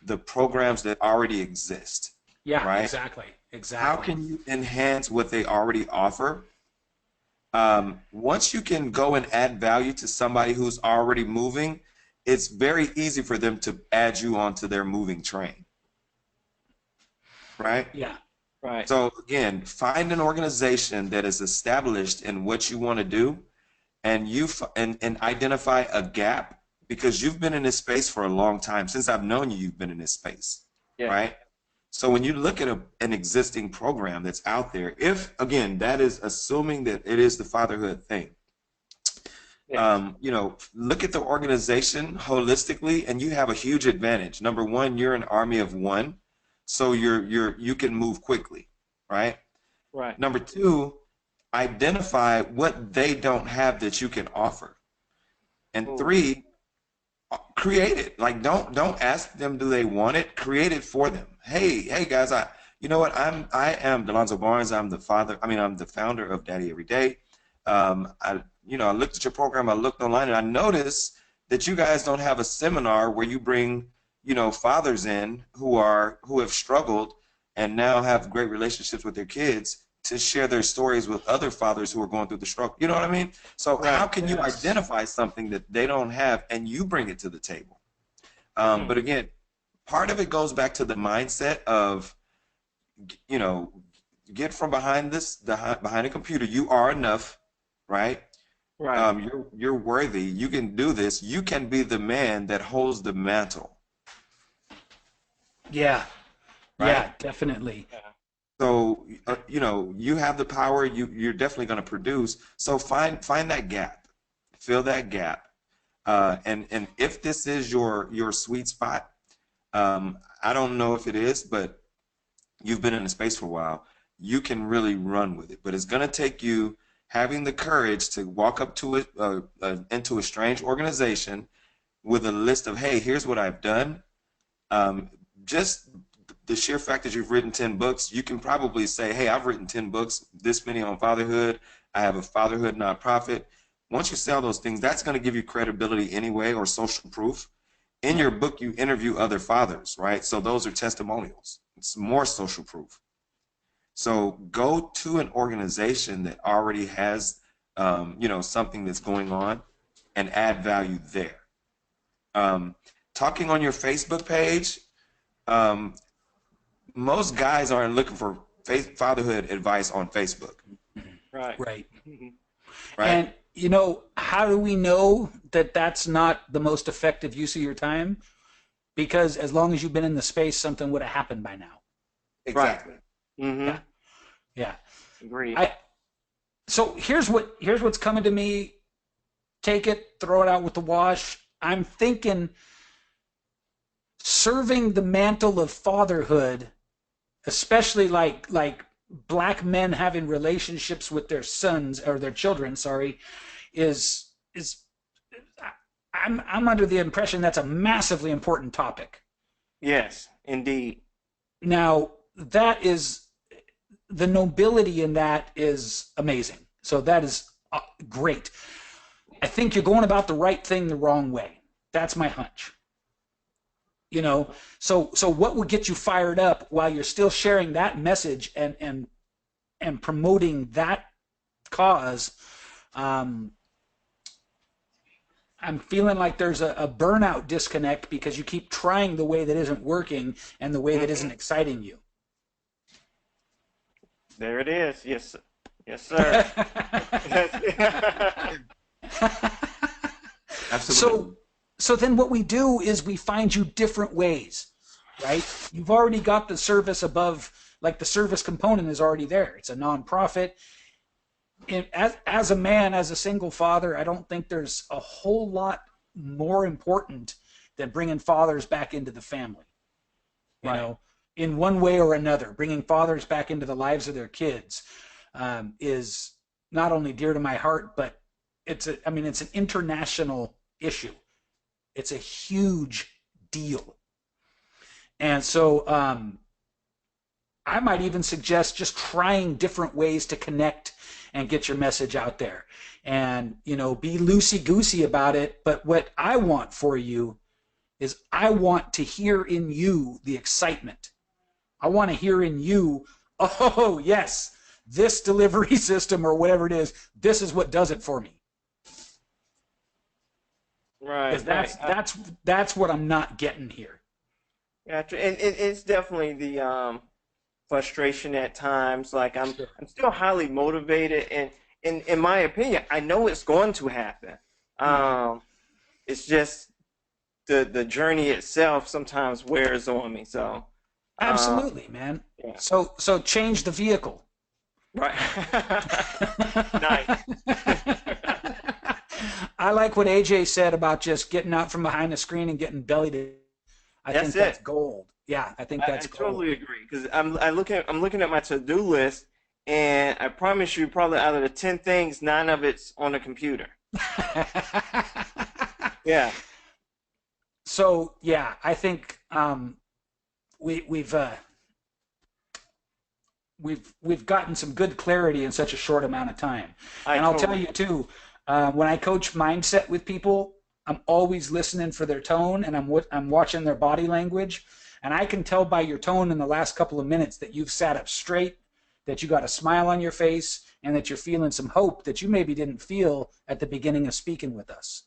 the programs that already exist, Yeah, right? exactly. How Exactly. can you enhance what they already offer? Once you can go and add value to somebody who's already moving, it's very easy for them to add you onto their moving train, right? Yeah. Right. So again, find an organization that is established in what you want to do, and and identify a gap, because you've been in this space for a long time. Since I've known you, you've been in this space, Yeah. right? So when you look at an existing program that's out there, if again that is assuming that it is the fatherhood thing, Yeah. look at the organization holistically, and you have a huge advantage. Number one, you're an army of one, so you can move quickly, right? Right. Number two, identify what they don't have that you can offer. And Ooh. three, create it. Like don't ask them do they want it. Create it for them. Hey guys, you know what? I am Delonzo Barnes. I'm the founder of Daddy Every Day. I looked at your program. I looked online, and I noticed that you guys don't have a seminar where you bring fathers in who have struggled and now have great relationships with their kids to share their stories with other fathers who are going through the struggle. You know what I mean? So Right. how can you Yes. identify something that they don't have and you bring it to the table? But again, part of it goes back to the mindset of, get from behind behind a computer. You are enough, right? Right. You're worthy. You can do this. You can be the man that holds the mantle, Yeah. right? Yeah, definitely. So you have the power. You're definitely going to produce. So find that gap, fill that gap, and if this is your sweet spot, I don't know if it is, but you've been in the space for a while. You can really run with it, but it's going to take you having the courage to walk up to it into a strange organization with a list of, hey, here's what I've done. Just the sheer fact that you've written 10 books, you can probably say, hey, I've written 10 books, this many on fatherhood. I have a fatherhood nonprofit. Once you say all those things, that's going to give you credibility anyway, or social proof. In your book, you interview other fathers, right? So those are testimonials. It's more social proof. So go to an organization that already has, something that's going on, and add value there. Talking on your Facebook page, most guys aren't looking for fatherhood advice on Facebook, Right. Right. right? And how do we know that that's not the most effective use of your time? Because as long as you've been in the space, something would have happened by now. Exactly. Mm-hmm. Yeah. Yeah. Agreed. So here's what's coming to me. Take it, throw it out with the wash. I'm thinking serving the mantle of fatherhood, especially like black men having relationships with their sons or their children, sorry, is I'm under the impression that's a massively important topic. Yes, indeed. Now, that is the nobility in that is amazing. So that is great. I think you're going about the right thing the wrong way. That's my hunch. So what would get you fired up while you're still sharing that message and promoting that cause? I'm feeling like there's a burnout disconnect because you keep trying the way that isn't working and the way that isn't exciting you. There it is. Yes, yes, sir. Absolutely. So then what we do is we find you different ways, right? You've already got the service above, like the service component is already there. It's a nonprofit. As a man, as a single father, I don't think there's a whole lot more important than bringing fathers back into the family. Right. In one way or another, bringing fathers back into the lives of their kids is not only dear to my heart, but it's an international issue. It's a huge deal. And so I might even suggest just trying different ways to connect and get your message out there. And, be loosey-goosey about it. But what I want for you is I want to hear in you the excitement. I want to hear in you, oh, yes, this delivery system or whatever it is, this is what does it for me. Right, Because right. that's what I'm not getting here. Gotcha. And it's definitely the frustration at times. Like Sure. I'm still highly motivated, and in my opinion, I know it's going to happen. Um, it's just the journey itself sometimes wears on me. So, Absolutely, man. yeah. So change the vehicle. Right. Nice. I like what AJ said about just getting out from behind the screen and getting belly to. I That's think that's it. gold. Yeah, I think I that's gold. totally agree because I'm looking at my to-do list, and I promise you, probably out of the 10 things, 9 of it's on the computer. Yeah. So yeah, I think we've we've gotten some good clarity in such a short amount of time. I And I'll tell totally. you too, when I coach mindset with people, I'm always listening for their tone, and I'm watching their body language, and I can tell by your tone in the last couple of minutes that you've sat up straight, that you got a smile on your face, and that you're feeling some hope that you maybe didn't feel at the beginning of speaking with us.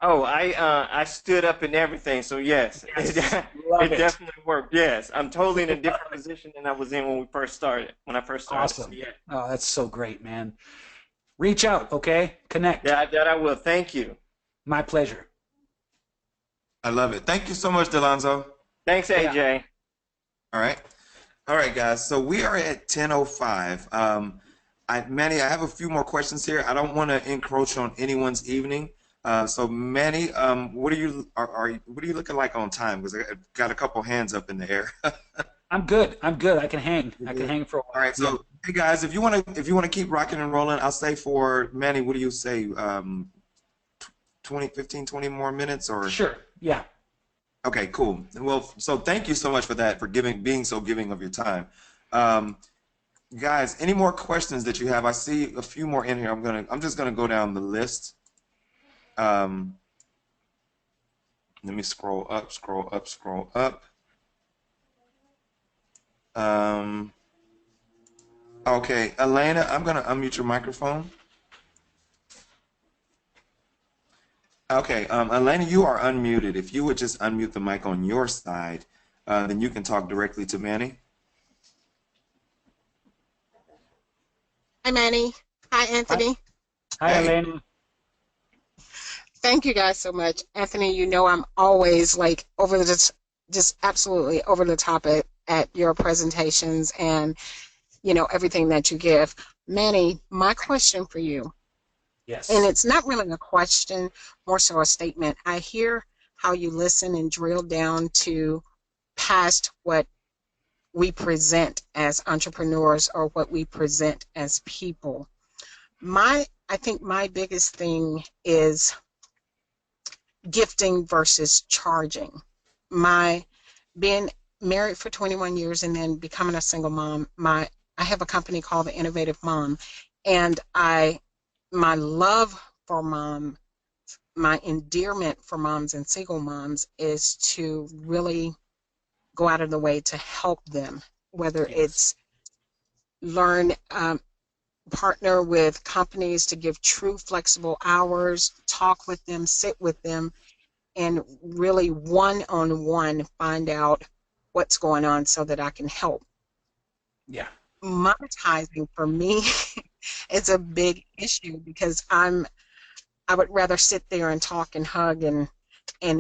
Oh, I stood up and everything, so yes, Yes, it love it. definitely worked. Yes, I'm totally in a different position than I was in when we first started. When I first started. So Awesome. yeah, Oh, that's so great, man. Reach out, okay? Connect. that I will. Thank you. My pleasure. I love it. Thank you so much, Delonzo. Thanks, Yeah. AJ. All right. All right, guys. So we are at 10:05. Manny, I have a few more questions here. I don't want to encroach on anyone's evening. So Manny, what what are you looking like on time? Because I got a couple hands up in the air. I'm good. I'm good. I can hang. I can hang for a All while. right. So hey guys, if you want to keep rocking and rolling, I'll say for Manny, what do you say? 20 more minutes or? Sure. Yeah. Okay, cool. Well, so thank you so much for that, for being so giving of your time. Um, Guys, any more questions that you have? I see a few more in here. I'm just gonna go down the list. Um, Let me scroll up, scroll up, scroll up. Um, okay, Elena, I'm gonna unmute your microphone. Okay, Elena, you are unmuted. If you would just unmute the mic on your side, then you can talk directly to Manny. Hi, Manny. Hi, Hi, Anthony. hi, Hey. Elaine. Thank you guys so much. Anthony, you know I'm always like just absolutely over the top at your presentations and, everything that you give. Manny, my question for you, and Yes. it's not really a question, more so a statement. I hear how you listen and drill down to past what we present as entrepreneurs or what we present as people. I think my biggest thing is gifting versus charging. My being married for 21 years and then becoming a single mom, I have a company called the Innovative Mom, and my love for mom, my endearment for moms and single moms is to really go out of the way to help them, whether Yes. it's learn partner with companies to give true flexible hours, talk with them, sit with them, and really one-on-one find out what's going on so that I can help. Yeah. Monetizing for me is a big issue because I would rather sit there and talk and hug and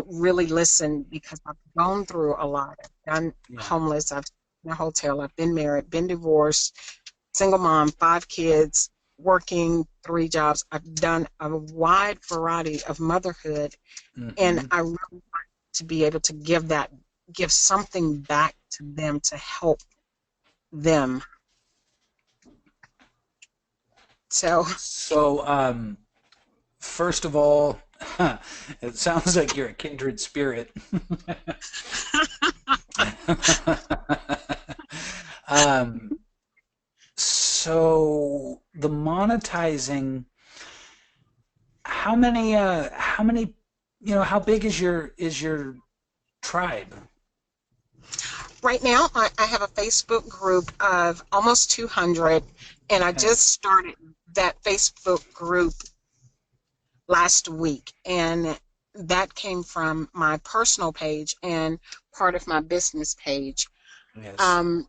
really listen because I've gone through a lot. I've done Yeah. homeless, I've been in a hotel, I've been married, been divorced, single mom, 5 kids, working 3 jobs. I've done a wide variety of motherhood, and Mm-hmm. I really want to be able to give something back to them to help them. So, So, first of all, it sounds like you're a kindred spirit. um, so the monetizing, how many, how big is your tribe? Right now, I have a Facebook group of almost 200, and I Okay. just started that Facebook group last week, and that came from my personal page and part of my business page. Yes. Um,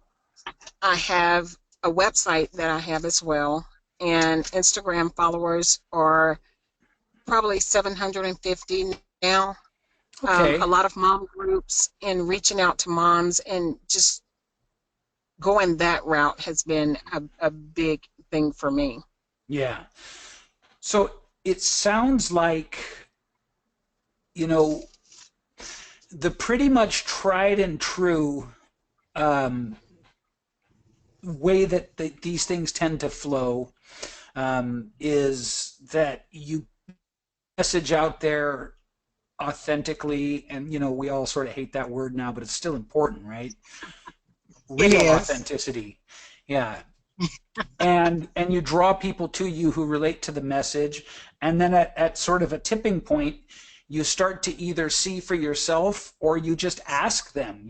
I have a website that I have as well, and Instagram followers are probably 750 now. A Okay. lot of mom groups and reaching out to moms and just going that route has been a big thing for me. Yeah. So it sounds like, you know, the pretty much tried and true um, way that these things tend to flow is that you message out there authentically, and we all sort of hate that word now, but it's still important, right? It Real is. authenticity. Yeah. And you draw people to you who relate to the message, and then at sort of a tipping point, you start to either see for yourself or you just ask them,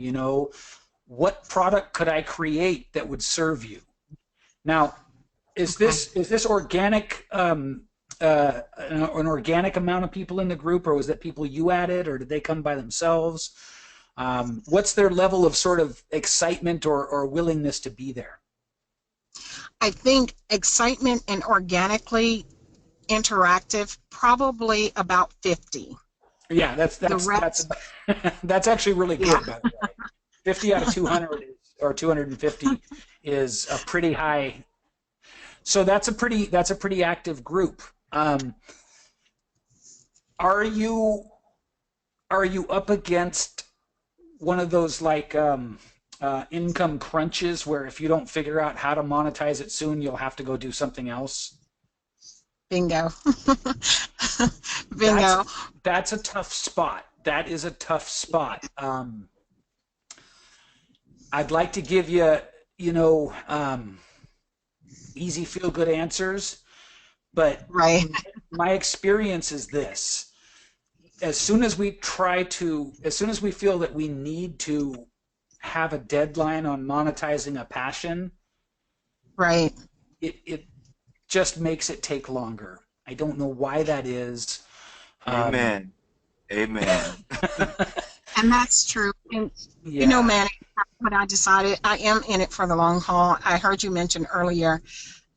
what product could I create that would serve you? Now, is Okay. this organic, an organic amount of people in the group, or was that people you added, or did they come by themselves? What's their level of sort of excitement or willingness to be there? I think excitement and organically interactive, probably about 50. Yeah, that's The that's that's rest, that's actually really yeah, good, by the way. 50 out of 200 or 250 is a pretty high. So that's a pretty active group. Um, are you are you up against one of those like income crunches where if you don't figure out how to monetize it soon, you'll have to go do something else? bingo. That's Bingo. that's a tough spot. That is a tough spot. I'd like to give you, easy feel good answers, but Right, my experience is this. As soon as we feel that we need to have a deadline on monetizing a passion, right. it just makes it take longer. I don't know why that is. Um, Amen. Amen. And that's true. And yeah, Manny, what I decided, I am in it for the long haul. I heard you mention earlier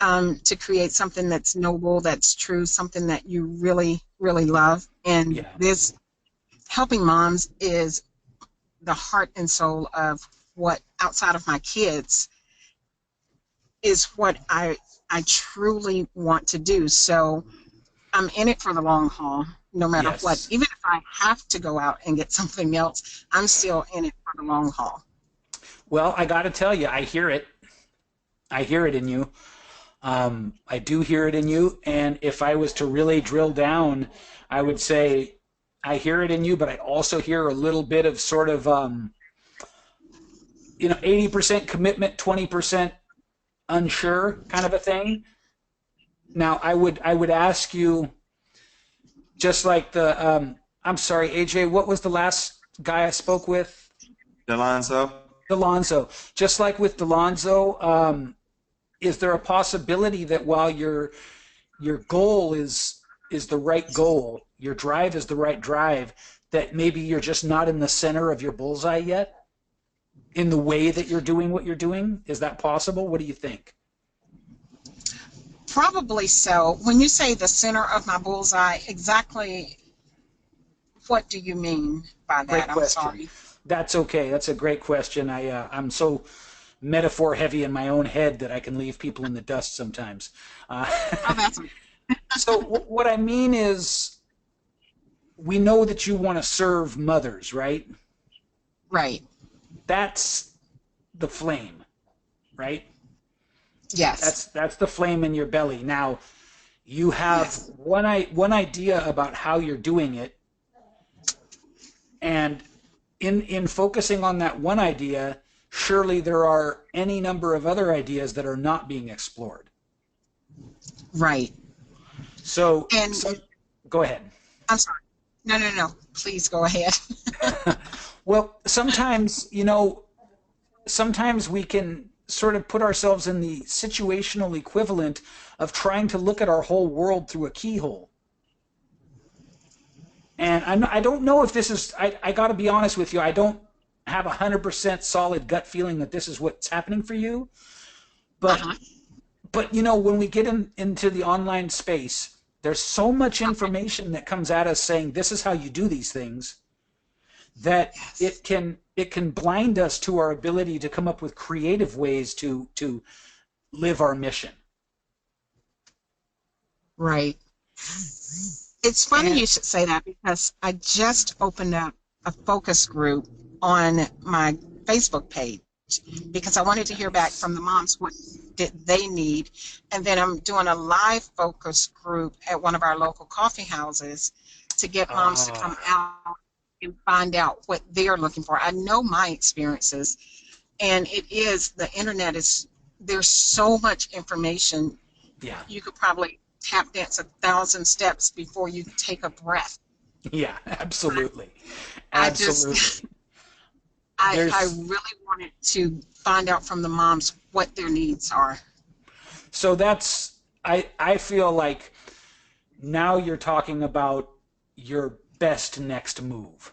to create something that's noble, that's true, something that you really, really love. And yeah. this helping moms is the heart and soul of what, outside of my kids, is what I truly want to do. So I'm in it for the long haul, no matter what. Yes. Even if I have to go out and get something else, I'm still in it for the long haul. Well, I got to tell you, I hear it. I hear it in you. I do hear it in you. And if I was to really drill down, I would say I hear it in you, but I also hear a little bit of sort of, 80% commitment, 20% unsure kind of a thing. Now, I would ask you, just like I'm sorry, AJ, what was the last guy I spoke with? Delonzo? Delonzo. Just like with Delonzo, is there a possibility that while your goal is the right goal, your drive is the right drive, that maybe you're just not in the center of your bullseye yet in the way that you're doing what you're doing? Is that possible? What do you think? Probably so. When you say the center of my bullseye, exactly what do you mean by Great that? I'm question. sorry. That's okay. That's a great question. I'm so metaphor heavy in my own head that I can leave people in the dust sometimes. Uh, Oh, that's so what I mean is, we know that you want to serve mothers, right? right. That's the flame, right? Yes. That's the flame in your belly. Now, you have Yes. one idea about how you're doing it, and in focusing on that one idea, surely there are any number of other ideas that are not being explored. Right. So, And so go ahead. I'm sorry. No, no, no. Please go ahead. Well, sometimes, sometimes we can sort of put ourselves in the situational equivalent of trying to look at our whole world through a keyhole. And I don't know if this is, I got to be honest with you, I don't have a 100% solid gut feeling that this is what's happening for you. But, Uh-huh. when we get into the online space, there's so much information that comes at us saying this is how you do these things that Yes. it can blind us to our ability to come up with creative ways to live our mission. Right. It's funny And you should say that because I just opened up a focus group on my Facebook page because I wanted to hear back nice. from the moms what did they need. And then I'm doing a live focus group at one of our local coffee houses to get moms to come Ah, out and find out what they're looking for. I know my experiences, and the internet is, there's so much information. yeah, You could probably tap dance 1,000 steps before you take a breath. yeah, absolutely, I just, absolutely. I There's really wanted to find out from the moms what their needs are. so that's I feel like now you're talking about your best next move.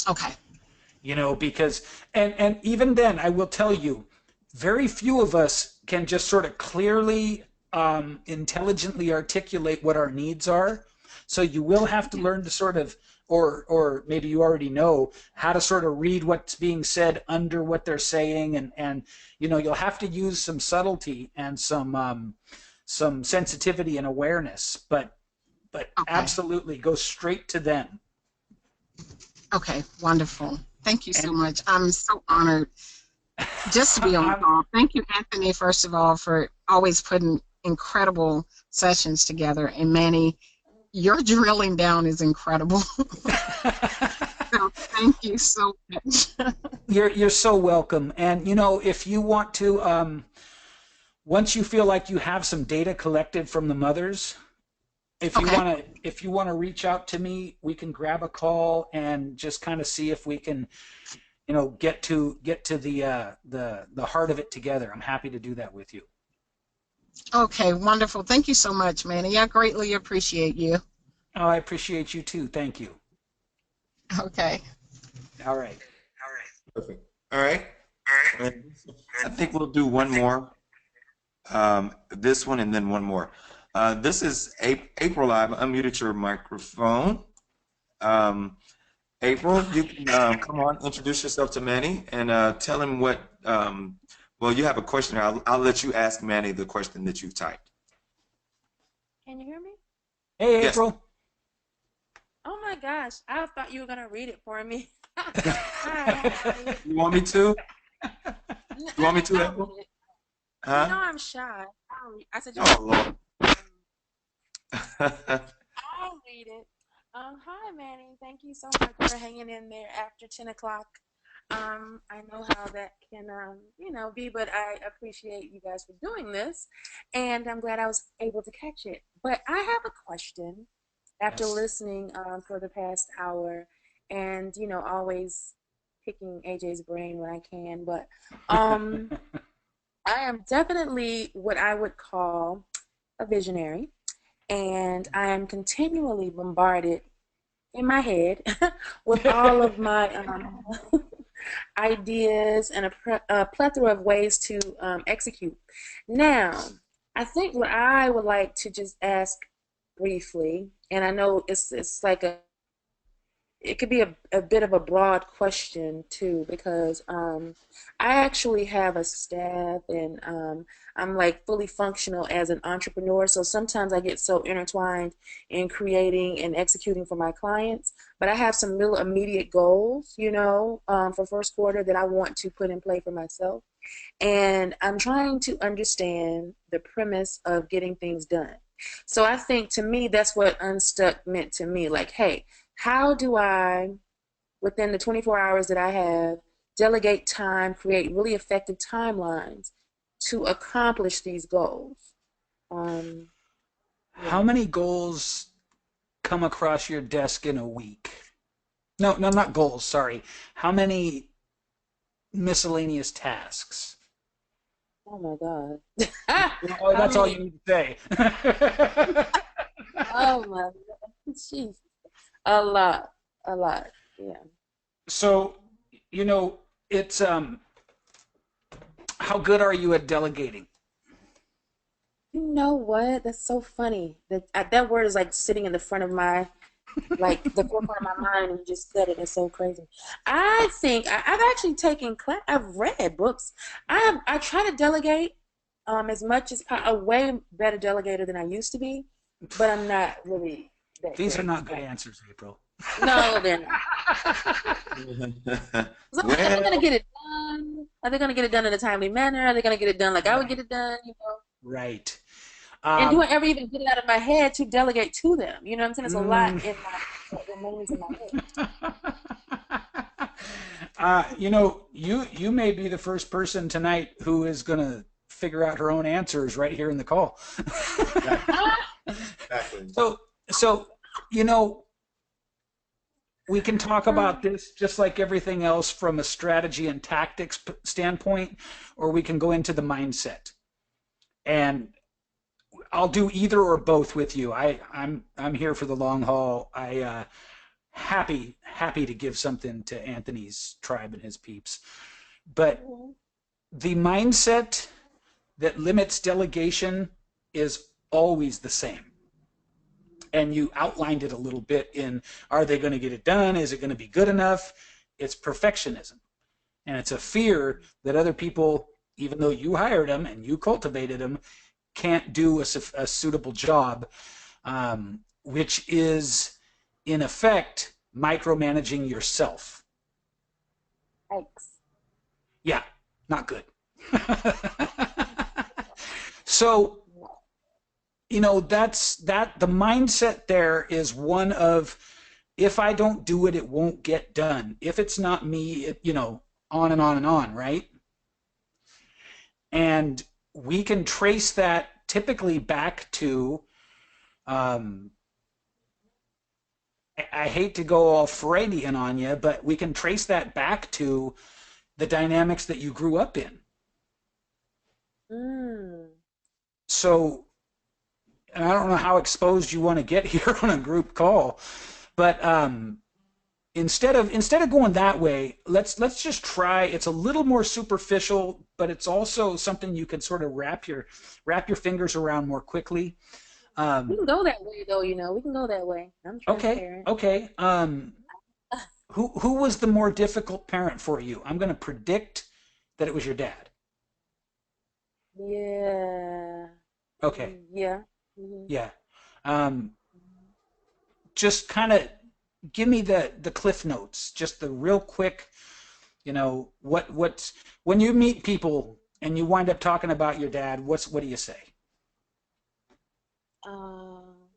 Okay. Because and even then I will tell you, very few of us can just sort of clearly, intelligently articulate what our needs are. So you will have to Yeah. learn to sort of, or maybe you already know how to sort of read what's being said under what they're saying, and you'll have to use some subtlety and some sensitivity and awareness, but Okay. absolutely go straight to them. Okay. Wonderful. Thank you so And much. I'm so honored just to be on the I'm, call. Thank you, Anthony, first of all, for always putting incredible sessions together. And Manny, your drilling down is incredible. So thank you so much. you're so welcome. And if you want to, once you feel like you have some data collected from the mothers, if you Okay. want to reach out to me, we can grab a call and just kind of see if we can get to the heart of it together. I'm happy to do that with you. Okay, wonderful. Thank you so much, Manny. I greatly appreciate you. Oh, I appreciate you too. Thank you. Okay. All right. Perfect. All right. And I think we'll do one more. This one and then one more. This is April. I've unmuted your microphone. Um, April, you can come on, introduce yourself to Manny, and tell him what. Well, you have a question. I'll let you ask Manny the question that you've typed. Can you hear me? Hey, Yes. April. Oh my gosh, I thought you were gonna read it for me. Hi, how are you? You want me to? You want me to, I'll read April? it. You know Huh? I'm shy. I said you Oh, want me Lord. to. I'll read it. Hi, Manny. Thank you so much for hanging in there after 10 o'clock. I know how that can, be, but I appreciate you guys for doing this, and I'm glad I was able to catch it. But I have a question after Yes. listening for the past hour, and always picking AJ's brain when I can. But I am definitely what I would call a visionary, and I am continually bombarded in my head with all of my ideas and a plethora of ways to execute. Now, I think what I would like to just ask briefly, and I know it's like it could be a bit of a broad question too, because I actually have a staff, and I'm like fully functional as an entrepreneur. So sometimes I get so intertwined in creating and executing for my clients, but I have some real immediate goals, for first quarter that I want to put in play for myself. And I'm trying to understand the premise of getting things done. So I think to me, that's what Unstuck meant to me. Like, hey, how do I, within the 24 hours that I have, delegate time, create really effective timelines to accomplish these goals? Um, How yeah. many goals come across your desk in a week? No, no, not goals. Sorry. How many miscellaneous tasks? Oh my God. Oh, How that's all many? you need to say. Oh my God. Jeez. A lot. A lot. Yeah. So, you know, it's how good are you at delegating? You know what? That's so funny. That word is like sitting in the front of my like the forefront of my mind, and you just said it. It's so crazy. I think I've actually taken class. I've read books. I try to delegate as much as a way better delegator than I used to be, but I'm not really that These are great. not good answers, April. No, they're not. So are they gonna Well, get it done? Are they gonna get it done in a timely manner? Are they gonna get it done like I would get Right. it done? You know? Right. And do I Um, ever even get it out of my head to delegate to them? You know what I'm saying? It's a lot mm, in my that remains in my head. you may be the first person tonight who is going to figure out her own answers right here in the call. exactly. Ah, Exactly. So, so, you know, we can talk about this just like everything else from a strategy and tactics standpoint, or we can go into the mindset. And I'll do either or both with you. I'm here for the long haul. Happy to give something to Anthony's tribe and his peeps. But mhm. the mindset that limits delegation is always the same. And you outlined it a little bit in, are they going to get it done? Is it going to be good enough? It's perfectionism. And it's a fear that other people, even though you hired them and you cultivated them, can't do a suitable job, which is, in effect, micromanaging yourself. Yikes. Yeah, not good. So, that's that the mindset there is one of, if I don't do it, it won't get done. If it's not me, on and on and on, right? And we can trace that typically back to, um, I hate to go all Freudian on you, but we can trace that back to the dynamics that you grew up in. Mm. So, and I don't know how exposed you want to get here on a group call, but instead of going that way, let's just try. It's a little more superficial, but it's also something you can sort of wrap your fingers around more quickly. We Um, can go that way though, we can go that way. I'm okay, transparent. okay. Who was the more difficult parent for you? I'm going to predict that it was your dad. Yeah. Okay, Yeah. Hmm. yeah. Um, just kind of give me the cliff notes, just the real quick. What's when you meet people and you wind up talking about your dad. What do you say? Um,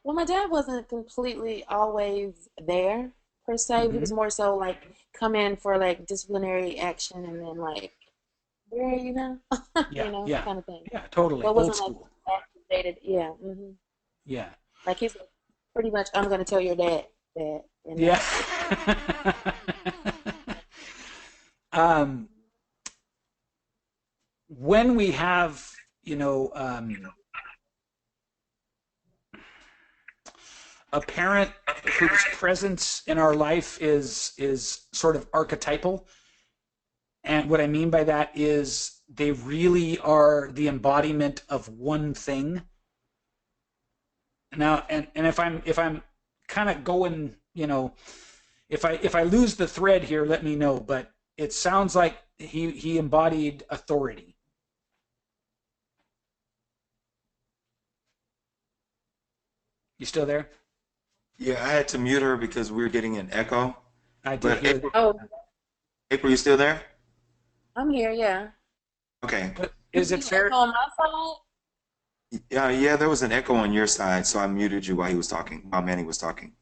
well, my dad wasn't completely always there per se. He Mm-hmm. was more so like come in for like disciplinary action and then like where Yeah, yeah, kind of thing. yeah. Totally So it old wasn't like school. activated. Yeah. Hmm. Yeah, Like he's pretty much I'm gonna tell your dad that and yeah. that's it. um, when we have, a parent whose presence in our life is sort of archetypal. And what I mean by that is they really are the embodiment of one thing. Now, and if I'm kind of going, if I lose the thread here, let me know. But it sounds like he embodied authority. You still there? Yeah, I had to mute her because we were getting an echo. I did But hear that. Oh, April, you still there? I'm here. Yeah. Okay. But You is see it the echo fair? on my side? Yeah, there was an echo on your side, so I muted you while he was talking, while Manny was talking.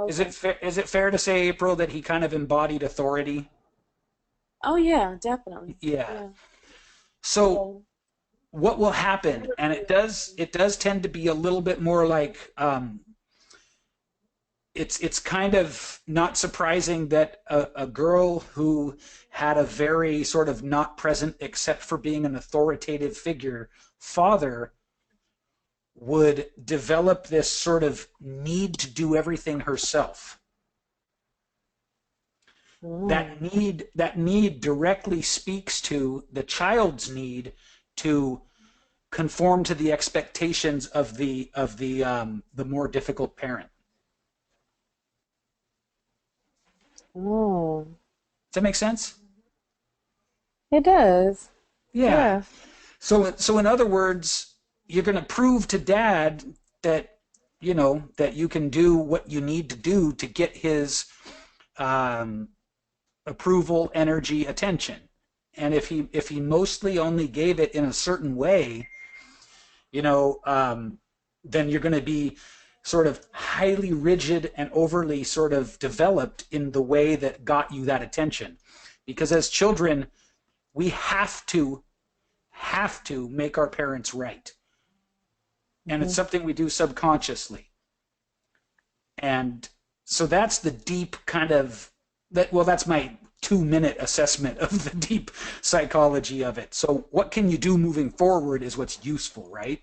Is it Okay. fair? Is it fair to say, April, that he kind of embodied authority? Oh yeah, definitely. Yeah. Yeah. So Yeah. what will happen, Never. and it does tend to be a little bit more like, it's kind of not surprising that a girl who had a very sort of not present except for being an authoritative figure father would develop this sort of need to do everything herself. That need directly speaks to the child's need to conform to the expectations of the more difficult parent. Oh, Does that make sense? it does. Yeah. Yeah. So in other words, you're going to prove to dad that that you can do what you need to do to get his approval, energy, attention. And if he mostly only gave it in a certain way, then you're going to be sort of highly rigid and overly sort of developed in the way that got you that attention. Because as children, we have to make our parents right. And it's something we do subconsciously. And so that's the deep kind of that's my 2-minute assessment of the deep psychology of it. So what can you do moving forward is what's useful, right?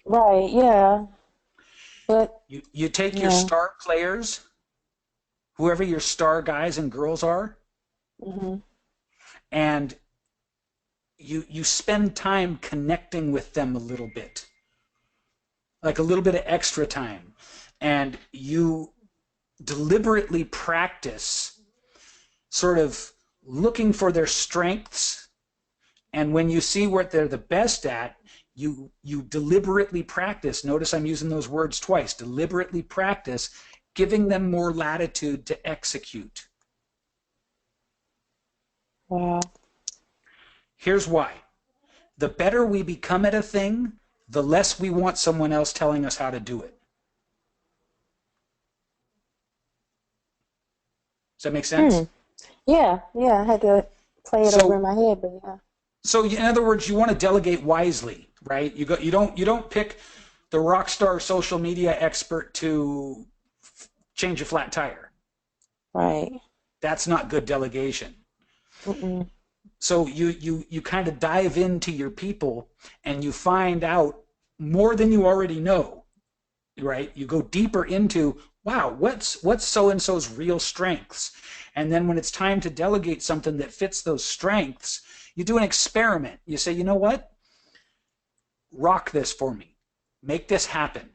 Right, yeah. But You take your star players, whoever your star guys and girls are, and you spend time connecting with them a little bit, like a little bit of extra time, and you deliberately practice sort of looking for their strengths, and when you see what they're the best at, you deliberately practice. Notice I'm using those words twice. Deliberately practice giving them more latitude to execute. wow. Here's why. The better we become at a thing, the less we want someone else telling us how to do it. Does that make sense? Yeah, I had to play it over in my head, but yeah. So in other words, you want to delegate wisely, right? You don't pick the rock star social media expert to change a flat tire. Right. That's not good delegation. So you kind of dive into your people and you find out more than you already know, right? You go deeper into, wow, what's so-and-so's real strengths? And then when it's time to delegate something that fits those strengths, you do an experiment. You say, you know what? Rock this for me. Make this happen.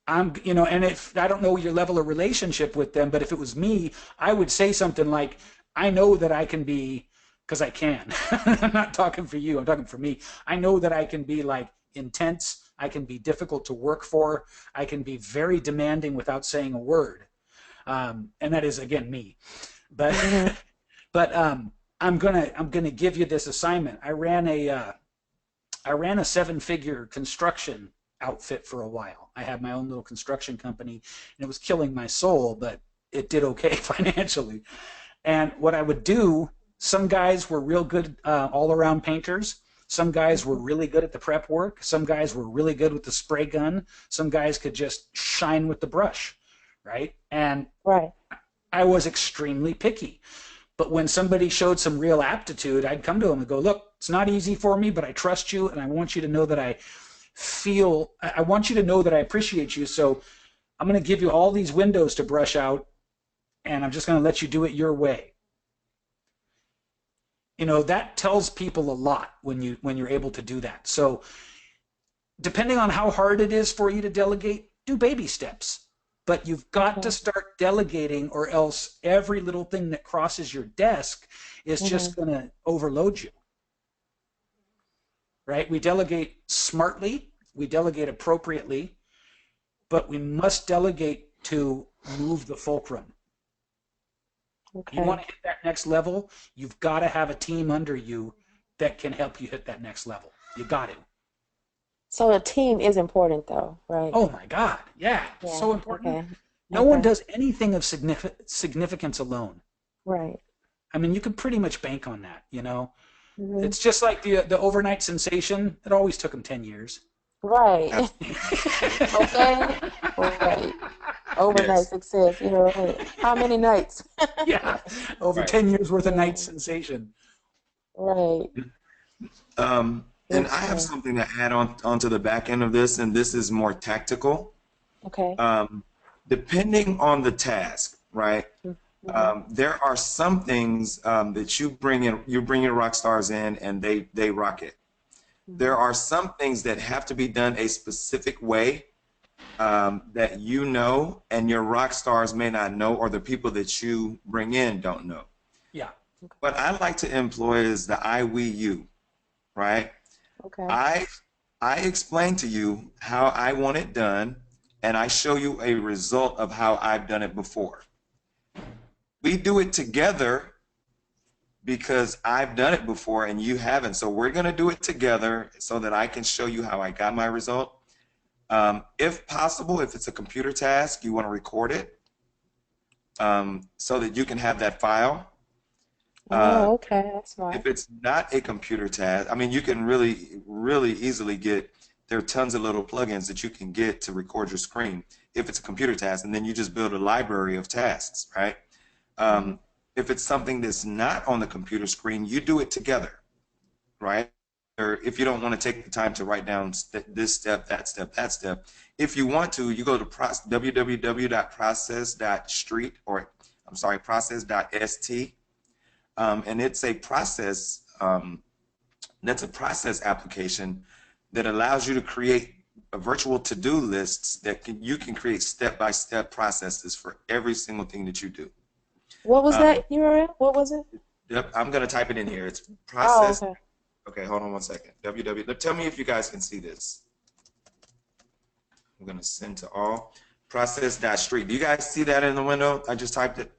And if I don't know your level of relationship with them, but if it was me, I would say something like, I know that I can be, because I can. I'm not talking for you. I'm talking for me. I know that I can be like intense. I can be difficult to work for. I can be very demanding without saying a word. And that is, again, me. But I'm gonna give you this assignment. I ran a 7-figure construction outfit for a while. I had my own little construction company, and it was killing my soul, but it did okay financially. And what I would do, some guys were real good all-around painters. Some guys were really good at the prep work. Some guys were really good with the spray gun. Some guys could just shine with the brush, right? And I was extremely picky. But when somebody showed some real aptitude, I'd come to them and go, look, it's not easy for me, but I trust you, and I want you to know that I want you to know that I appreciate you, so I'm going to give you all these windows to brush out, and I'm just going to let you do it your way. That tells people a lot when you're able to do that. So depending on how hard it is for you to delegate, do baby steps. But you've got to start delegating, or else every little thing that crosses your desk is just going to overload you. Right? We delegate smartly, we delegate appropriately, but we must delegate to move the fulcrum. You want to hit that next level, you've got to have a team under you that can help you hit that next level. You got to. So a team is important, though, right? Oh my God, yeah, so important. No one does anything of significance alone. Right. I mean, you could pretty much bank on that, It's just like the overnight sensation. It always took them 10 years. Right. Okay. Right. Overnight Yes. success, you know. How many nights? Yeah, over Right. 10 years worth of night Yeah, sensation. right. And Good I have stuff. something to add on onto the back end of this, and this is more tactical. Okay. Um, Depending on the task, right? Mm-hmm. There are some things that you bring your rock stars in, and they rock it. Mm-hmm. There are some things that have to be done a specific way that you know, and your rock stars may not know, or the people that you bring in don't know. Yeah. What I like to employ is the I, we, you, right? Okay. I I explain to you how I want it done, and I show you a result of how I've done it before. We do it together because I've done it before and you haven't. So we're going to do it together so that I can show you how I got my result. If possible, if it's a computer task, you want to record it so that you can have that file. Uh, Oh, okay. That's smart. if it's not a computer task, I mean, you can really, really easily there are tons of little plugins that you can get to record your screen if it's a computer task, and then you just build a library of tasks, right? Mm-hmm. If it's something that's not on the computer screen, you do it together, right? Or if you don't want to take the time to write down this step, that step, that step, if you want to, you go to www.process.street, or I'm sorry, process.st, and it's a process that's a process application that allows you to create a virtual to-do lists that you can create step-by-step processes for every single thing that you do. What was Um, that URL? What was it? Yep, I'm going to type it in here. It's Oh, process. okay. Okay, hold on one second. Tell me if you guys can see this. I'm going to send to all. Process.street. Do you guys see that in the window? I just typed it.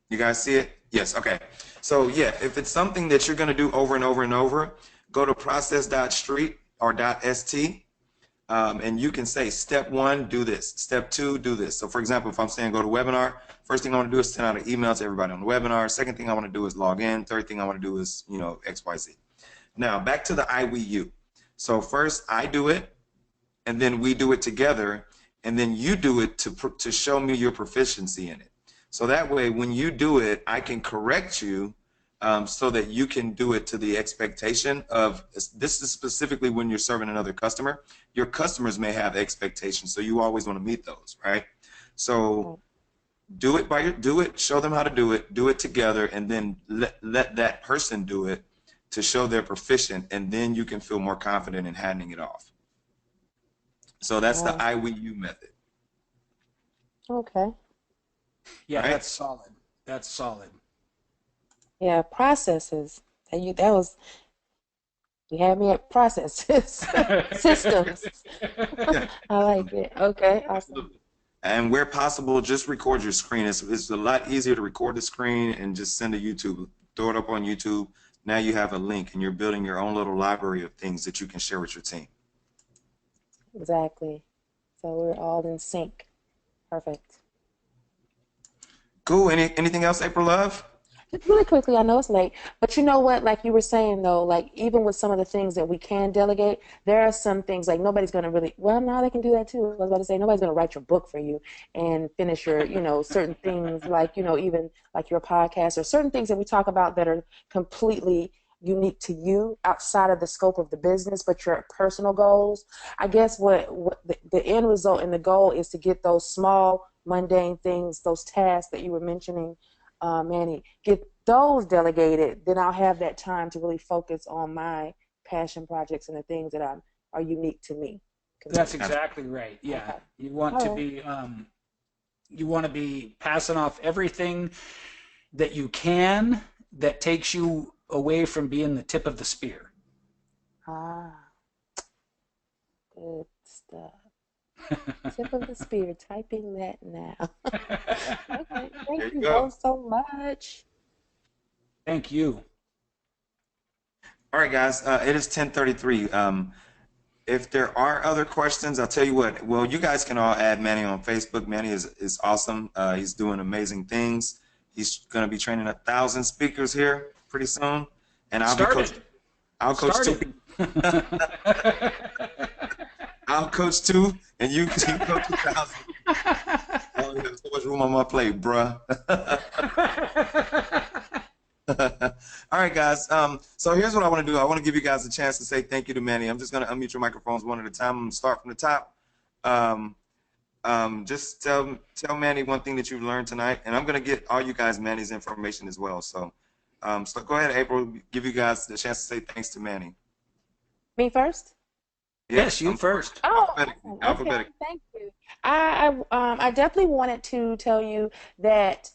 You guys see it? Yes, okay. So yeah, if it's something that you're going to do over and over and over, go to process.street or .st, and you can say step 1, do this. Step 2, do this. So for example, if I'm saying go to webinar, first thing I want to do is send out an email to everybody on the webinar. Second thing I want to do is log in. Third thing I want to do is, XYZ. Now back to the I, we, you. So first I do it, and then we do it together, and then you do it to show me your proficiency in it. So that way, when you do it, I can correct you so that you can do it to the expectation of, this is specifically when you're serving another customer. Your customers may have expectations, so you always want to meet those, right? So do it, show them how to do it together, and then let that person do it to show they're proficient, and then you can feel more confident in handing it off. So that's the Wow. I, we, you method. Okay. Yeah, Right? that's solid. That's solid. Yeah, processes. You had me at processes. Systems. I like it. Okay, awesome. Absolutely. And where possible, just record your screen. It's a lot easier to record the screen and just send to YouTube. Throw it up on YouTube. Now you have a link, and you're building your own little library of things that you can share with your team. Exactly. So we're all in sync. Perfect. Cool. Anything else, April Love? Just really quickly, I know it's late, but you know what? Like you were saying though, like even with some of the things that we can delegate, there are some things like nobody's going to really, well, now they can do that too. I was about to say nobody's going to write your book for you and finish your, certain things like, even like your podcast or certain things that we talk about that are completely unique to you outside of the scope of the business, but your personal goals. I guess what the end result and the goal is to get those small, mundane things, those tasks that you were mentioning, Manny, get those delegated, then I'll have that time to really focus on my passion projects and the things that are unique to me. That's exactly right. Yeah, Okay. you want All to right. be passing off everything that you can that takes you away from being the tip of the spear. Ah, good stuff. Tip of the spear, typing that now. Okay, There thank you you go. both so much. Thank you. All right, guys. It is 10:33. If there are other questions, I'll tell you what. Well, you guys can all add Manny on Facebook. Manny is awesome. He's doing amazing things. He's going to be training 1,000 speakers here pretty soon, and I'll Started. I'll coach two. Started. I'll coach two, And you go 2,000. I only have so much room on my plate, bruh. All right, guys. So here's what I want to do. I want to give you guys a chance to say thank you to Manny. I'm just going to unmute your microphones one at a time. I'm going to start from the top. Just tell Manny one thing that you've learned tonight, and I'm going to get all you guys Manny's information as well. So, so go ahead, April. Give you guys the chance to say thanks to Manny. Me first? Yes, you first. Oh, Alphabetically. okay. Alphabetically. Thank you. I definitely wanted to tell you that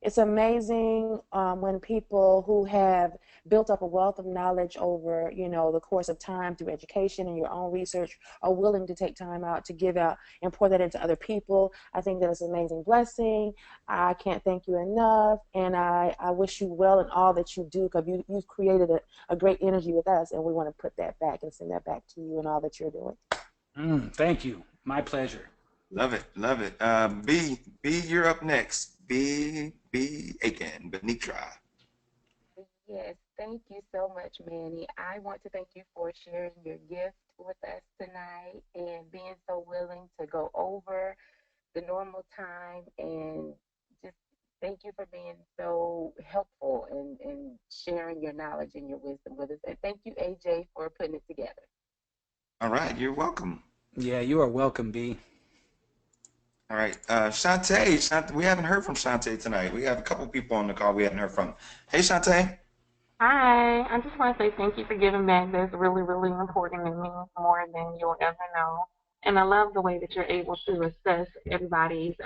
it's amazing when people who have built up a wealth of knowledge over, the course of time through education and your own research are willing to take time out to give out and pour that into other people. I think that it's an amazing blessing. I can't thank you enough, and I wish you well in all that you do, because you've created a great energy with us, and we want to put that back and send that back to you and all that you're doing. Thank you. My pleasure. Love it. Love it. B, you're up next. B again, Benitra. Yes, thank you so much, Manny. I want to thank you for sharing your gift with us tonight and being so willing to go over the normal time, and just thank you for being so helpful and sharing your knowledge and your wisdom with us. And thank you, AJ, for putting it together. All right, you're welcome. Yeah, you are welcome, B. All right, Shantae, we haven't heard from Shantae tonight. We have a couple people on the call we haven't heard from. Hey, Shantae. Hi, I just want to say thank you for giving back. That's really, really important and means more than you'll ever know. And I love the way that you're able to assess everybody's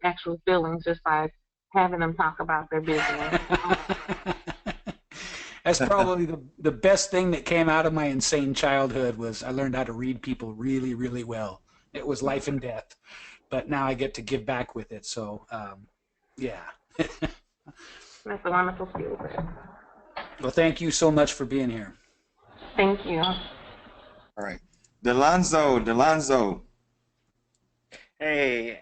actual feelings just by having them talk about their business. That's probably the best thing that came out of my insane childhood was I learned how to read people really, really well. It was life and death. But now I get to give back with it. So, yeah. That's a wonderful skill set. Well, thank you so much for being here. Thank you. All right. Delonzo. Hey,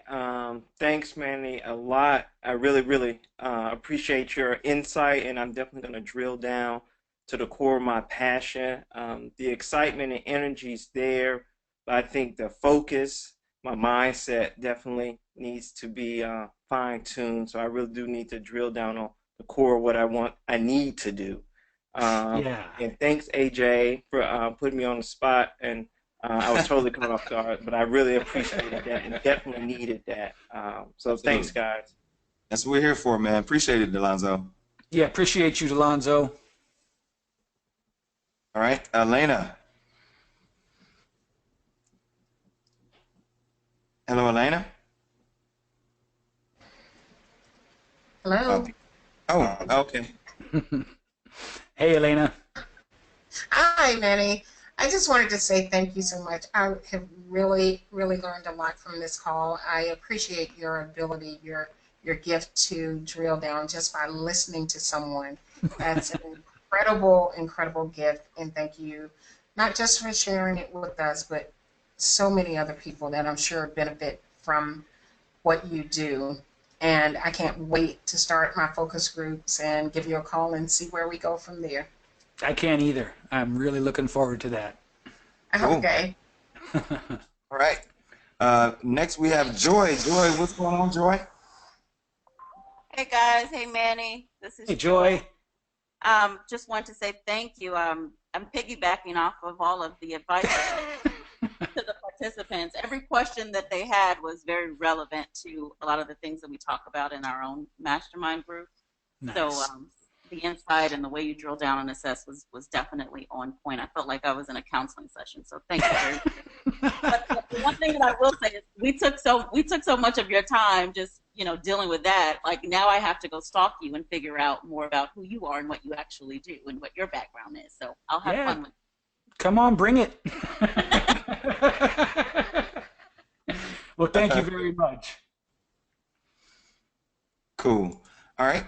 thanks, Manny, a lot. I really, really appreciate your insight, and I'm definitely going to drill down to the core of my passion. The excitement and energy's there, but I think the focus, my mindset definitely needs to be fine-tuned. So I really do need to drill down on the core of what I need to do. Yeah. And thanks, AJ, for putting me on the spot. And I was totally caught off guard, but I really appreciated that and definitely needed that. So thanks, guys. That's what we're here for, man. Appreciate it, Delonzo. Yeah, appreciate you, Delonzo. All right, Elena. Hello, Elena. Hello. Oh, okay. Hey, Elena. Hi, Manny. I just wanted to say thank you so much. I have really, really learned a lot from this call. I appreciate your ability, your gift to drill down just by listening to someone. That's an incredible, incredible gift. And thank you, not just for sharing it with us, but so many other people that I'm sure benefit from what you do. And I can't wait to start my focus groups and give you a call and see where we go from there. I can't either. I'm really looking forward to that. Okay. All right. Next we have Joy. Joy, what's going on, Joy? Hey guys, hey Manny, this is Hey, Joy. Just want to say thank you. I'm piggybacking off of all of the advice to the participants. Every question that they had was very relevant to a lot of the things that we talk about in our own mastermind group. Nice. So the insight and the way you drill down and assess was definitely on point. I felt like I was in a counseling session. So thank you very much. But the one thing that I will say is we took so much of your time just dealing with that. Like now I have to go stalk you and figure out more about who you are and what you actually do and what your background is. So I'll have fun with it. Come on, bring it. Well, thank you very much. Cool. All right,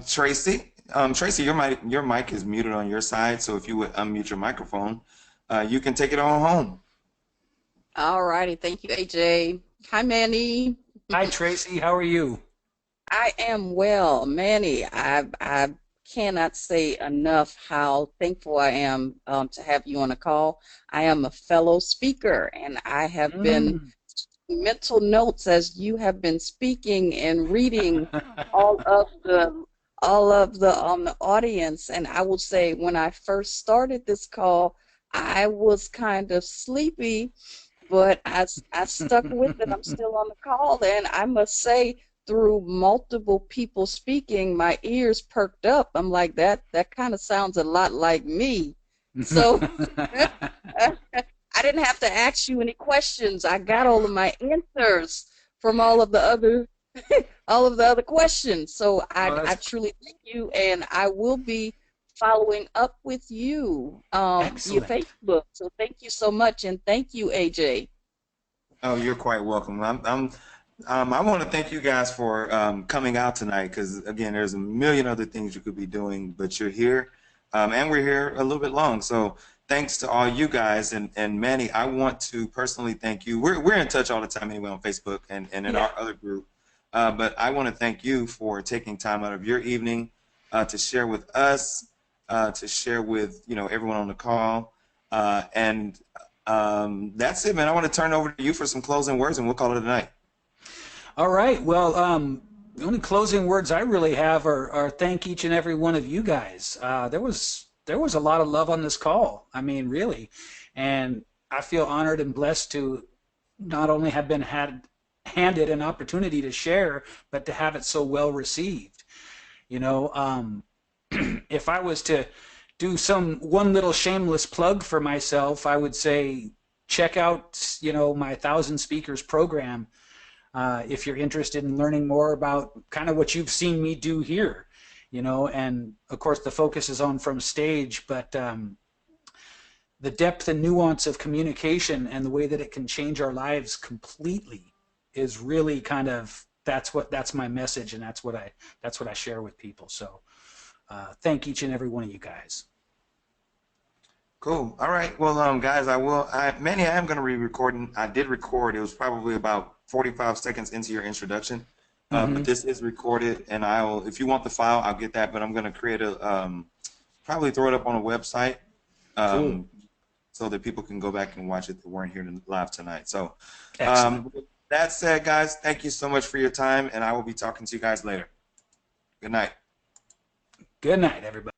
Tracy. Tracy, your mic is muted on your side, so if you would unmute your microphone, you can take it on home. All righty. Thank you, AJ. Hi, Manny. Hi, Tracy. How are you? I am well. Manny, I cannot say enough how thankful I am to have you on the call. I am a fellow speaker, and I have been mental notes as you have been speaking and reading all of the audience. And I will say, when I first started this call, I was kind of sleepy, but I stuck with it. I'm still on the call, and I must say, through multiple people speaking, my ears perked up. I'm like, that kind of sounds a lot like me. So I didn't have to ask you any questions. I got all of my answers from all of the other questions. So I truly thank you, and I will be following up with you via Facebook. So thank you so much, and thank you, AJ. Oh, you're quite welcome. I want to thank you guys for coming out tonight, because again, there's a million other things you could be doing, but you're here, and we're here a little bit long. So thanks to all you guys, and Manny, I want to personally thank you. We're in touch all the time anyway on Facebook and in our other group, but I want to thank you for taking time out of your evening to share with us, to share with everyone on the call, and that's it, man. I want to turn it over to you for some closing words, and we'll call it a night. All right. Well, the only closing words I really have are thank each and every one of you guys. There was a lot of love on this call. I mean, really, and I feel honored and blessed to not only have been handed an opportunity to share, but to have it so well received. If I was to do one little shameless plug for myself, I would say check out my 1,000 Speakers program. If you're interested in learning more about kind of what you've seen me do here, and of course the focus is on from stage, but the depth and nuance of communication and the way that it can change our lives completely is really that's my message, and that's what I share with people. So thank each and every one of you guys. Cool. All right. Well, guys, Manny, I am going to be recording. I did record. It was probably about 45 seconds into your introduction, but this is recorded, and if you want the file, I'll get that. But I'm going to create probably throw it up on a website, Cool. so that people can go back and watch it that weren't here live tonight. So, Excellent. that said, guys, thank you so much for your time, and I will be talking to you guys later. Good night. Good night, everybody.